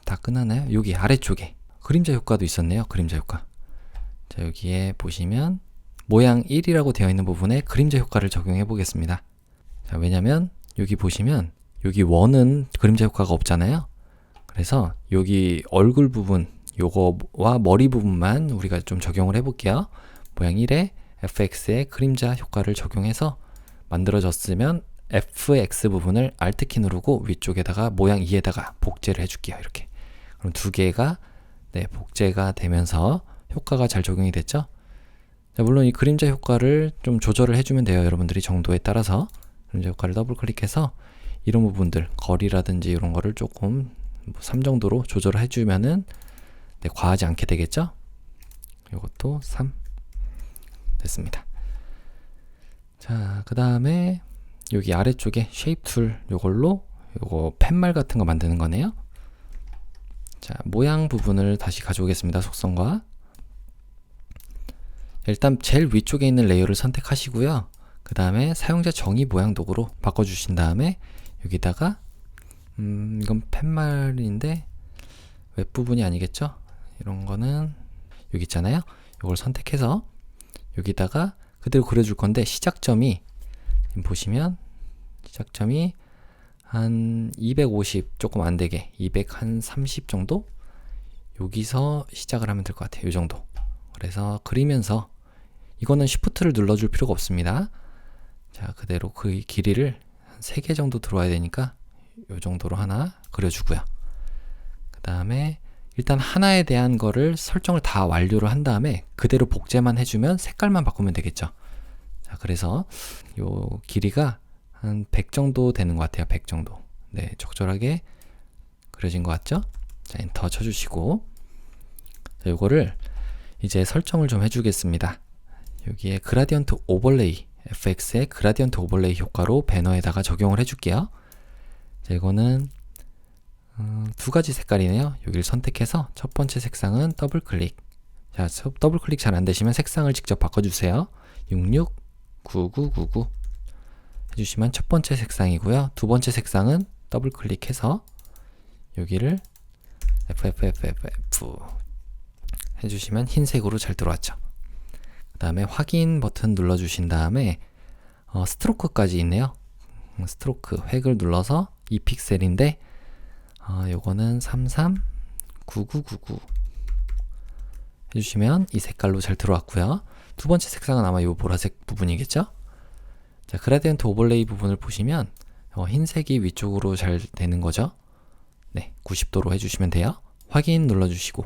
다 끝나나요? 여기 아래쪽에 그림자 효과도 있었네요. 그림자 효과. 자, 여기에 보시면 모양 1이라고 되어 있는 부분에 그림자 효과를 적용해 보겠습니다. 자, 왜냐면 여기 보시면 여기 원은 그림자 효과가 없잖아요. 그래서 여기 얼굴 부분 요거와 머리 부분만 우리가 좀 적용을 해 볼게요. 모양 1에 fx의 그림자 효과를 적용해서 만들어졌으면 fx 부분을 Alt키 누르고 위쪽에다가 모양 2에다가 복제를 해줄게요. 이렇게. 그럼 두 개가 네, 복제가 되면서 효과가 잘 적용이 됐죠? 자, 물론 이 그림자 효과를 좀 조절을 해주면 돼요. 여러분들이 정도에 따라서. 그림자 효과를 더블 클릭해서 이런 부분들, 거리라든지 이런 거를 조금 3 정도로 조절을 해주면은 네, 과하지 않게 되겠죠? 이것도 3 됐습니다. 자, 그 다음에 여기 아래쪽에 쉐입 툴 요걸로 요거 팻말 같은 거 만드는 거네요. 자, 모양 부분을 다시 가져오겠습니다. 속성과 일단 제일 위쪽에 있는 레이어를 선택하시고요. 그 다음에 사용자 정의 모양 도구로 바꿔주신 다음에 여기다가 이건 팻말인데 웹부분이 아니겠죠? 이런 거는 여기 있잖아요. 이걸 선택해서 여기다가 그대로 그려줄 건데 시작점이 보시면 시작점이 한 250 조금 안 되게 230 정도 여기서 시작을 하면 될 것 같아요. 이 정도. 그래서 그리면서 이거는 Shift를 눌러줄 필요가 없습니다. 자, 그대로 그 길이를 한 3개 정도 들어와야 되니까 이 정도로 하나 그려주고요. 그 다음에 일단 하나에 대한 거를 설정을 다 완료를 한 다음에 그대로 복제만 해주면 색깔만 바꾸면 되겠죠. 자, 그래서 요 길이가 한 100 정도 되는 것 같아요. 100 정도. 네, 적절하게 그려진 것 같죠? 자, 엔터 쳐주시고 자, 요거를 이제 설정을 좀 해주겠습니다. 여기에 그라디언트 오버레이 FX의 그라디언트 오버레이 효과로 배너에다가 적용을 해줄게요. 자, 이거는 두 가지 색깔이네요. 여기를 선택해서 첫 번째 색상은 더블 클릭. 자, 더블 클릭 잘 안 되시면 색상을 직접 바꿔주세요. 669999 해주시면 첫 번째 색상이고요. 두 번째 색상은 더블 클릭해서 여기를 FFFF 해주시면 흰색으로 잘 들어왔죠. 그 다음에 확인 버튼 눌러주신 다음에 스트로크까지 있네요. 스트로크 획을 눌러서 2픽셀인데 요거는 339999 해주시면 이 색깔로 잘 들어왔고요. 두 번째 색상은 아마 이 보라색 부분이겠죠? 자, 그라디언트 오버레이 부분을 보시면 흰색이 위쪽으로 잘 되는 거죠. 네, 90도로 해주시면 돼요. 확인 눌러주시고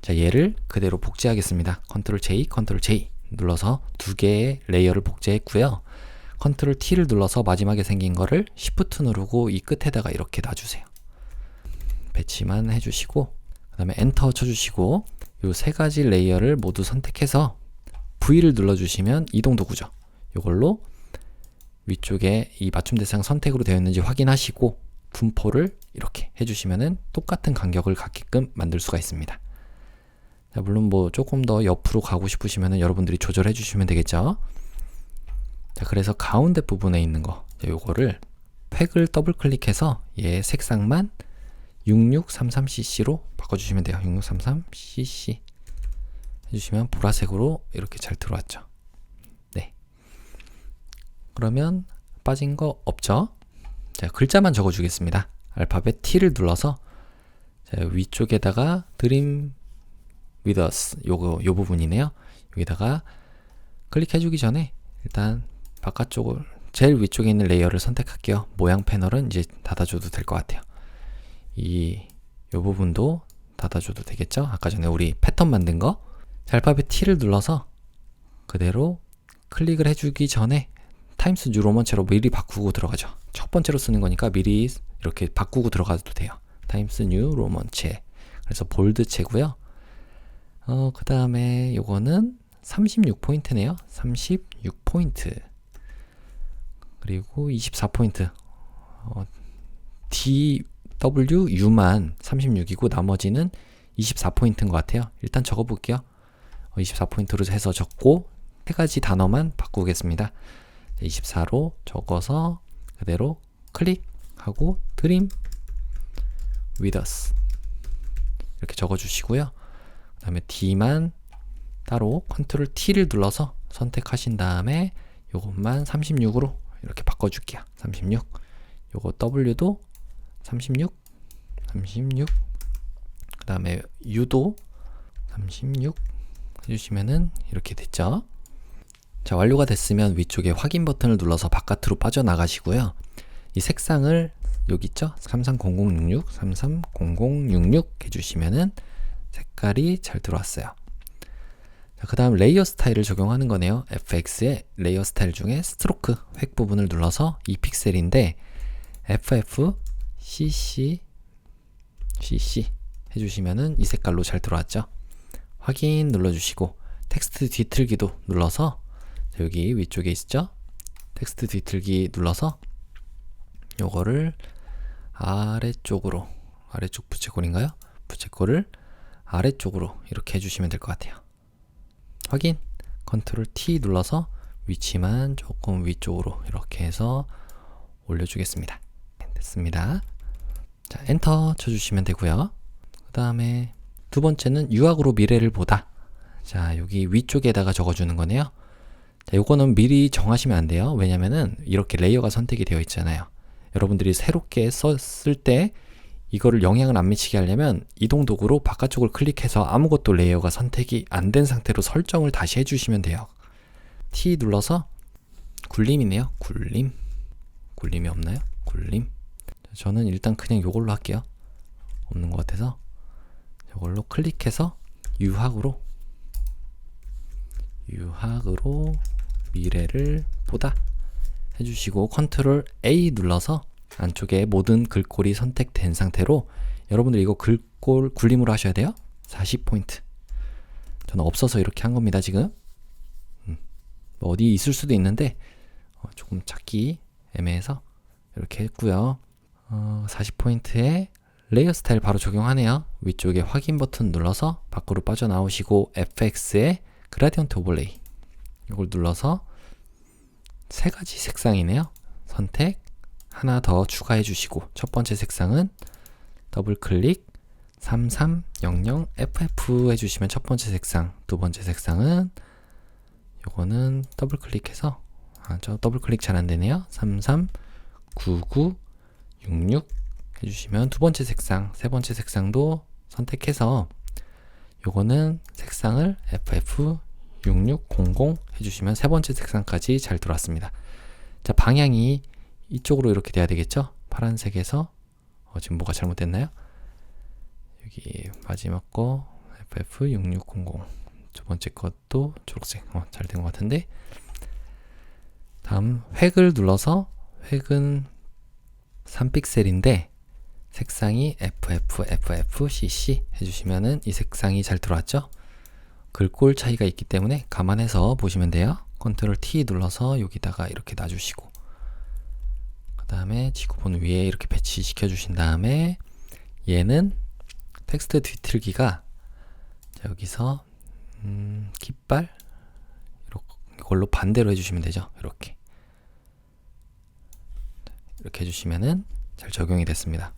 자, 얘를 그대로 복제하겠습니다. 컨트롤 J, 컨트롤 J 눌러서 두 개의 레이어를 복제했고요. 컨트롤 T를 눌러서 마지막에 생긴 거를 Shift 누르고 이 끝에다가 이렇게 놔주세요. 배치만 해주시고 그 다음에 엔터 쳐주시고 이 세 가지 레이어를 모두 선택해서 V를 눌러주시면 이동 도구죠. 이걸로 위쪽에 이 맞춤 대상 선택으로 되어 있는지 확인하시고 분포를 이렇게 해주시면은 똑같은 간격을 갖게끔 만들 수가 있습니다. 자, 물론 뭐 조금 더 옆으로 가고 싶으시면은 여러분들이 조절해 주시면 되겠죠. 자, 그래서 가운데 부분에 있는 거 요거를 획을 더블 클릭해서 얘 색상만 6633cc로 바꿔주시면 돼요. 6633cc 해주시면 보라색으로 이렇게 잘 들어왔죠. 네. 그러면 빠진 거 없죠? 자, 글자만 적어주겠습니다. 알파벳 T를 눌러서 자, 위쪽에다가 Dream with us 요 부분이네요. 여기다가 클릭해주기 전에 일단 바깥쪽을 제일 위쪽에 있는 레이어를 선택할게요. 모양 패널은 이제 닫아줘도 될 것 같아요. 요 부분도 닫아줘도 되겠죠? 아까 전에 우리 패턴 만든 거. 자, 알파벳 T를 눌러서 그대로 클릭을 해주기 전에 타임스 뉴 로먼체로 미리 바꾸고 들어가죠. 첫 번째로 쓰는 거니까 미리 이렇게 바꾸고 들어가도 돼요. 타임스 뉴 로먼체. 그래서 볼드체고요. 그 다음에 요거는 36포인트네요. 36포인트. 그리고 24포인트. DWU만 36이고 나머지는 24포인트인 것 같아요. 일단 적어볼게요. 24포인트로 해서 적고 세 가지 단어만 바꾸겠습니다. 24로 적어서 그대로 클릭하고 Dream with us 이렇게 적어주시고요. 그 다음에 D만 따로 컨트롤 T를 눌러서 선택하신 다음에 요것만 36으로 이렇게 바꿔줄게요. 36. 요거 W도 36. 그 다음에 U도 36 해주시면은 이렇게 됐죠. 자, 완료가 됐으면 위쪽에 확인 버튼을 눌러서 바깥으로 빠져나가시고요. 이 색상을 여기 있죠? 330066, 330066 해주시면은 색깔이 잘 들어왔어요. 그 다음 레이어 스타일을 적용하는 거네요. FX의 레이어 스타일 중에 스트로크 획 부분을 눌러서 이 픽셀인데 FF CC 해주시면은 이 색깔로 잘 들어왔죠. 확인 눌러주시고 텍스트 뒤틀기도 눌러서 여기 위쪽에 있죠. 텍스트 뒤틀기 눌러서 요거를 아래쪽으로, 아래쪽 부채꼴인가요? 부채꼴을 아래쪽으로 이렇게 해주시면 될 것 같아요. 확인, 컨트롤 T 눌러서 위치만 조금 위쪽으로 이렇게 해서 올려주겠습니다. 됐습니다. 자, 엔터 쳐주시면 되고요. 그 다음에 두 번째는 유학으로 미래를 보다. 자, 여기 위쪽에다가 적어주는 거네요. 자, 요거는 미리 정하시면 안 돼요. 왜냐면은 이렇게 레이어가 선택이 되어 있잖아요. 여러분들이 새롭게 썼을 때 이거를 영향을 안 미치게 하려면 이동 도구로 바깥쪽을 클릭해서 아무것도 레이어가 선택이 안 된 상태로 설정을 다시 해주시면 돼요. T 눌러서 굴림이네요. 굴림이 없나요? 굴림. 저는 일단 그냥 요걸로 할게요. 없는 것 같아서 이걸로 클릭해서 유학으로 미래를 보다 해주시고 컨트롤 A 눌러서 안쪽에 모든 글꼴이 선택된 상태로 여러분들 이거 글꼴 굴림으로 하셔야 돼요. 40포인트. 저는 없어서 이렇게 한 겁니다. 지금 뭐 어디 있을 수도 있는데 조금 찾기 애매해서 이렇게 했고요. 40포인트에 레이어 스타일 바로 적용하네요. 위쪽에 확인 버튼 눌러서 밖으로 빠져나오시고 FX의 그라디언트 오버레이 이걸 눌러서 세 가지 색상이네요. 선택 하나 더 추가해 주시고 첫 번째 색상은 더블 클릭 3300FF 해주시면 첫 번째 색상, 두 번째 색상은 요거는 더블 클릭해서 저 더블 클릭 잘 안되네요. 339966 해주시면 두 번째 색상, 세 번째 색상도 선택해서 요거는 색상을 FF6600 해주시면 세 번째 색상까지 잘 들어왔습니다. 자, 방향이 이쪽으로 이렇게 돼야 되겠죠? 파란색에서 지금 뭐가 잘못됐나요? 여기 마지막 거 FF6600 두 번째 것도 초록색 잘 된 것 같은데 다음 획을 눌러서 획은 3픽셀인데 색상이 FFCC 해주시면은 이 색상이 잘 들어왔죠? 글꼴 차이가 있기 때문에 감안해서 보시면 돼요. 컨트롤 T 눌러서 여기다가 이렇게 놔주시고 그 다음에 지구본 위에 이렇게 배치시켜 주신 다음에 얘는 텍스트 뒤틀기가 여기서 깃발 이걸로 반대로 해주시면 되죠. 이렇게 해주시면은 잘 적용이 됐습니다.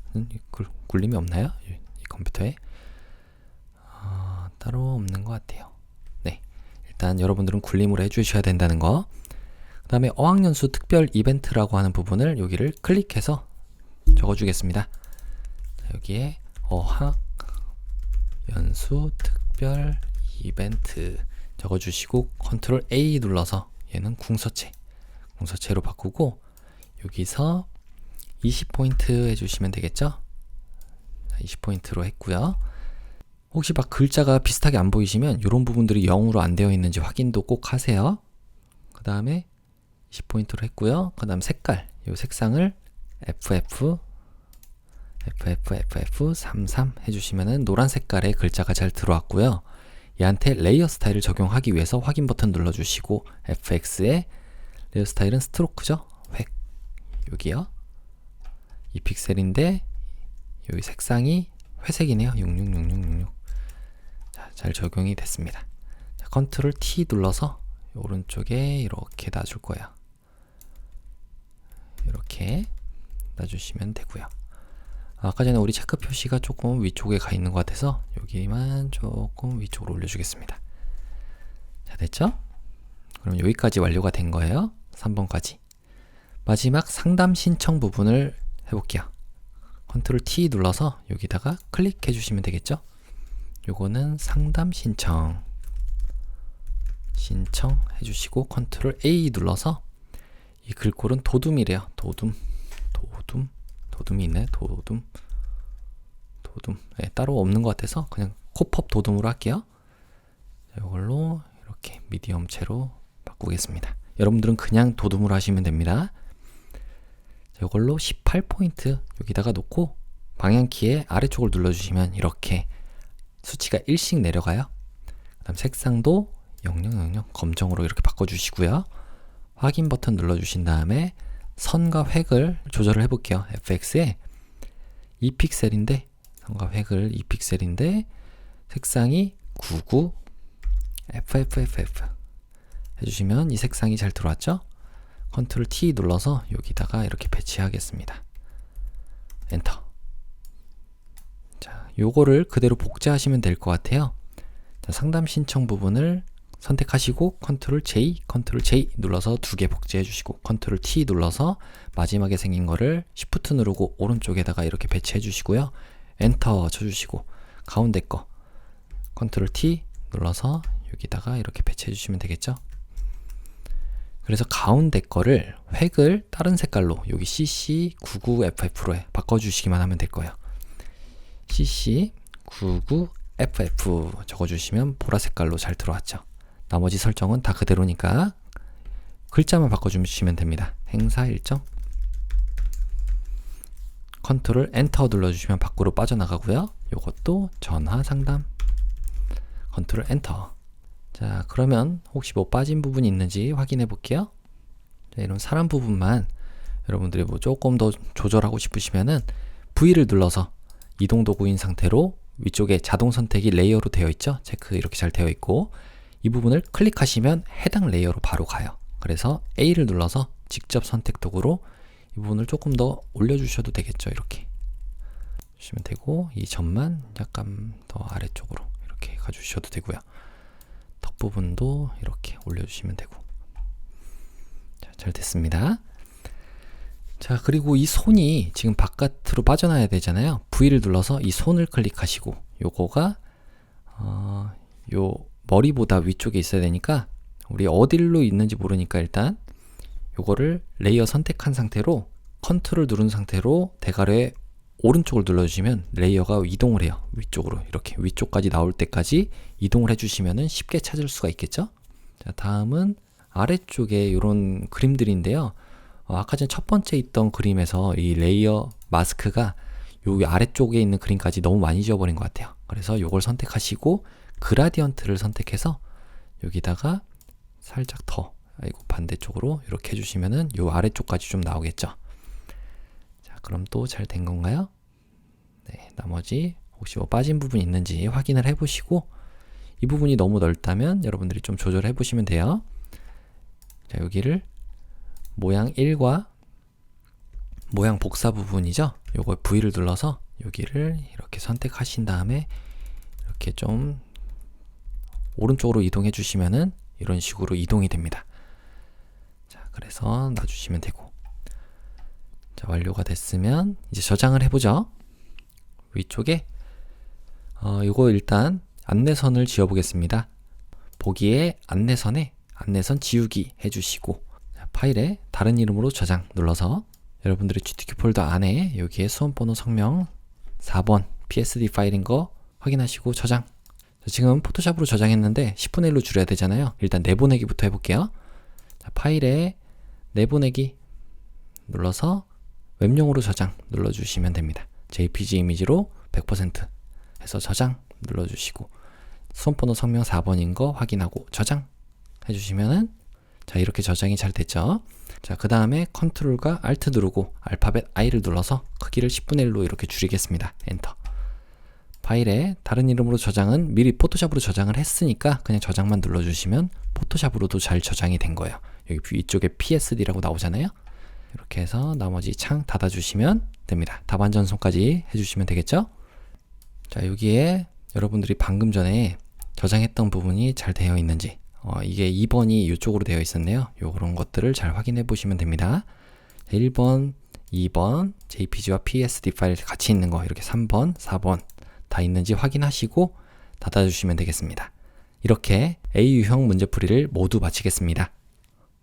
굴림이 없나요? 이 컴퓨터에 따로 없는 것 같아요. 네, 일단 여러분들은 굴림으로 해주셔야 된다는 거. 그 다음에 어학연수 특별 이벤트라고 하는 부분을 여기를 클릭해서 적어주겠습니다. 여기에 어학연수 특별 이벤트 적어주시고 컨트롤 A 눌러서 얘는 궁서체로 바꾸고 여기서 20포인트 해주시면 되겠죠? 20포인트로 했고요. 혹시 막 글자가 비슷하게 안 보이시면 이런 부분들이 0으로 안 되어 있는지 확인도 꼭 하세요. 그 다음에 20포인트로 했고요. 그 다음 색깔, 이 색상을 FF33 해주시면은 노란 색깔의 글자가 잘 들어왔고요. 얘한테 레이어 스타일을 적용하기 위해서 확인 버튼 눌러주시고 FX에 레이어 스타일은 스트로크죠. 획 여기요. 이 픽셀인데 여기 색상이 회색이네요. 666666. 자, 잘 적용이 됐습니다. 자, 컨트롤 T 눌러서 오른쪽에 이렇게 놔줄 거예요. 이렇게 놔주시면 되고요. 아까 전에 우리 체크 표시가 조금 위쪽에 가 있는 것 같아서 여기만 조금 위쪽으로 올려주겠습니다. 자, 됐죠? 그럼 여기까지 완료가 된 거예요. 3번까지. 마지막 상담 신청 부분을 해볼게요. 컨트롤 T 눌러서 여기다가 클릭해 주시면 되겠죠? 요거는 상담 신청해 주시고 컨트롤 A 눌러서 이 글꼴은 도둠이래요. 도둠이 있네. 도둠. 네, 따로 없는 것 같아서 그냥 코펍 도둠으로 할게요. 이걸로 이렇게 미디엄체로 바꾸겠습니다. 여러분들은 그냥 도둠으로 하시면 됩니다. 이걸로 18포인트 여기다가 놓고 방향키의 아래쪽을 눌러주시면 이렇게 수치가 1씩 내려가요. 그 다음 색상도 0000 검정으로 이렇게 바꿔주시고요. 확인 버튼 눌러주신 다음에 선과 획을 조절을 해볼게요. FX에 2픽셀인데 선과 획을 2픽셀인데 색상이 99 FFFF 해주시면 이 색상이 잘 들어왔죠? 컨트롤 T 눌러서 여기다가 이렇게 배치하겠습니다. 엔터. 자, 요거를 그대로 복제하시면 될 것 같아요. 자, 상담 신청 부분을 선택하시고 컨트롤 J 눌러서 두 개 복제해 주시고 컨트롤 T 눌러서 마지막에 생긴 거를 Shift 누르고 오른쪽에다가 이렇게 배치해 주시고요. 엔터 쳐주시고 가운데 거 컨트롤 T 눌러서 여기다가 이렇게 배치해 주시면 되겠죠. 그래서 가운데 거를 획을 다른 색깔로 여기 CC99FF로 바꿔주시기만 하면 될 거예요. CC99FF 적어주시면 보라 색깔로 잘 들어왔죠. 나머지 설정은 다 그대로니까 글자만 바꿔주시면 됩니다. 행사 일정 컨트롤 엔터 눌러주시면 밖으로 빠져나가고요. 요것도 전화 상담 컨트롤 엔터. 자, 그러면 혹시 뭐 빠진 부분이 있는지 확인해 볼게요. 자, 이런 사람 부분만 여러분들이 뭐 조금 더 조절하고 싶으시면은 V를 눌러서 이동 도구인 상태로 위쪽에 자동 선택이 레이어로 되어 있죠. 체크 이렇게 잘 되어 있고 이 부분을 클릭하시면 해당 레이어로 바로 가요. 그래서 A를 눌러서 직접 선택 도구로 이 부분을 조금 더 올려주셔도 되겠죠. 이렇게 주시면 되고 이 점만 약간 더 아래쪽으로 이렇게 가주셔도 되고요. 턱 부분도 이렇게 올려주시면 되고. 자, 잘 됐습니다. 자, 그리고 이 손이 지금 바깥으로 빠져나야 되잖아요. V를 눌러서 이 손을 클릭하시고 요거가 요 머리보다 위쪽에 있어야 되니까 우리 어디로 있는지 모르니까 일단 요거를 레이어 선택한 상태로 컨트롤 누른 상태로 대괄호의 오른쪽을 눌러주시면 레이어가 이동을 해요. 위쪽으로 이렇게 위쪽까지 나올 때까지 이동을 해주시면 쉽게 찾을 수가 있겠죠. 자, 다음은 아래쪽에 이런 그림들인데요. 아까 전 첫 번째 있던 그림에서 이 레이어 마스크가 여기 아래쪽에 있는 그림까지 너무 많이 지워버린 것 같아요. 그래서 이걸 선택하시고 그라디언트를 선택해서 여기다가 살짝 더 반대쪽으로 이렇게 해주시면은 요 아래쪽까지 좀 나오겠죠. 자, 그럼 또 잘 된 건가요? 네, 나머지 혹시 뭐 빠진 부분이 있는지 확인을 해보시고 이 부분이 너무 넓다면 여러분들이 좀 조절해 보시면 돼요. 자, 여기를 모양 1과 모양 복사 부분이죠. 요거 V를 눌러서 여기를 이렇게 선택하신 다음에 이렇게 좀 오른쪽으로 이동해 주시면은 이런 식으로 이동이 됩니다. 자, 그래서 놔주시면 되고. 자, 완료가 됐으면 이제 저장을 해보죠. 위쪽에 이거 일단 안내선을 지워 보겠습니다. 보기에 안내선에 안내선 지우기 해주시고 자, 파일에 다른 이름으로 저장 눌러서 여러분들의 GTK 폴더 안에 여기에 수험번호 성명 4번 PSD 파일인 거 확인하시고 저장. 자, 지금 포토샵으로 저장했는데 10분의 1로 줄여야 되잖아요. 일단 내보내기부터 해볼게요. 자, 파일에 내보내기 눌러서 웹용으로 저장 눌러주시면 됩니다. JPG 이미지로 100% 해서 저장 눌러주시고 수험번호 성명 4번인 거 확인하고 저장 해주시면은 자, 이렇게 저장이 잘 됐죠. 자, 그 다음에 컨트롤과 알트 누르고 알파벳 I를 눌러서 크기를 10분의 1로 이렇게 줄이겠습니다. 엔터. 파일에 다른 이름으로 저장은 미리 포토샵으로 저장을 했으니까 그냥 저장만 눌러주시면 포토샵으로도 잘 저장이 된 거예요. 여기 위쪽에 PSD라고 나오잖아요. 이렇게 해서 나머지 창 닫아주시면 됩니다. 답안전송까지 해주시면 되겠죠. 자, 여기에 여러분들이 방금 전에 저장했던 부분이 잘 되어 있는지 이게 2번이 이쪽으로 되어 있었네요. 요런 것들을 잘 확인해 보시면 됩니다. 1번, 2번 JPG와 PSD 파일 같이 있는 거 이렇게 3번, 4번 다 있는지 확인하시고 닫아주시면 되겠습니다. 이렇게 A 유형 문제풀이를 모두 마치겠습니다.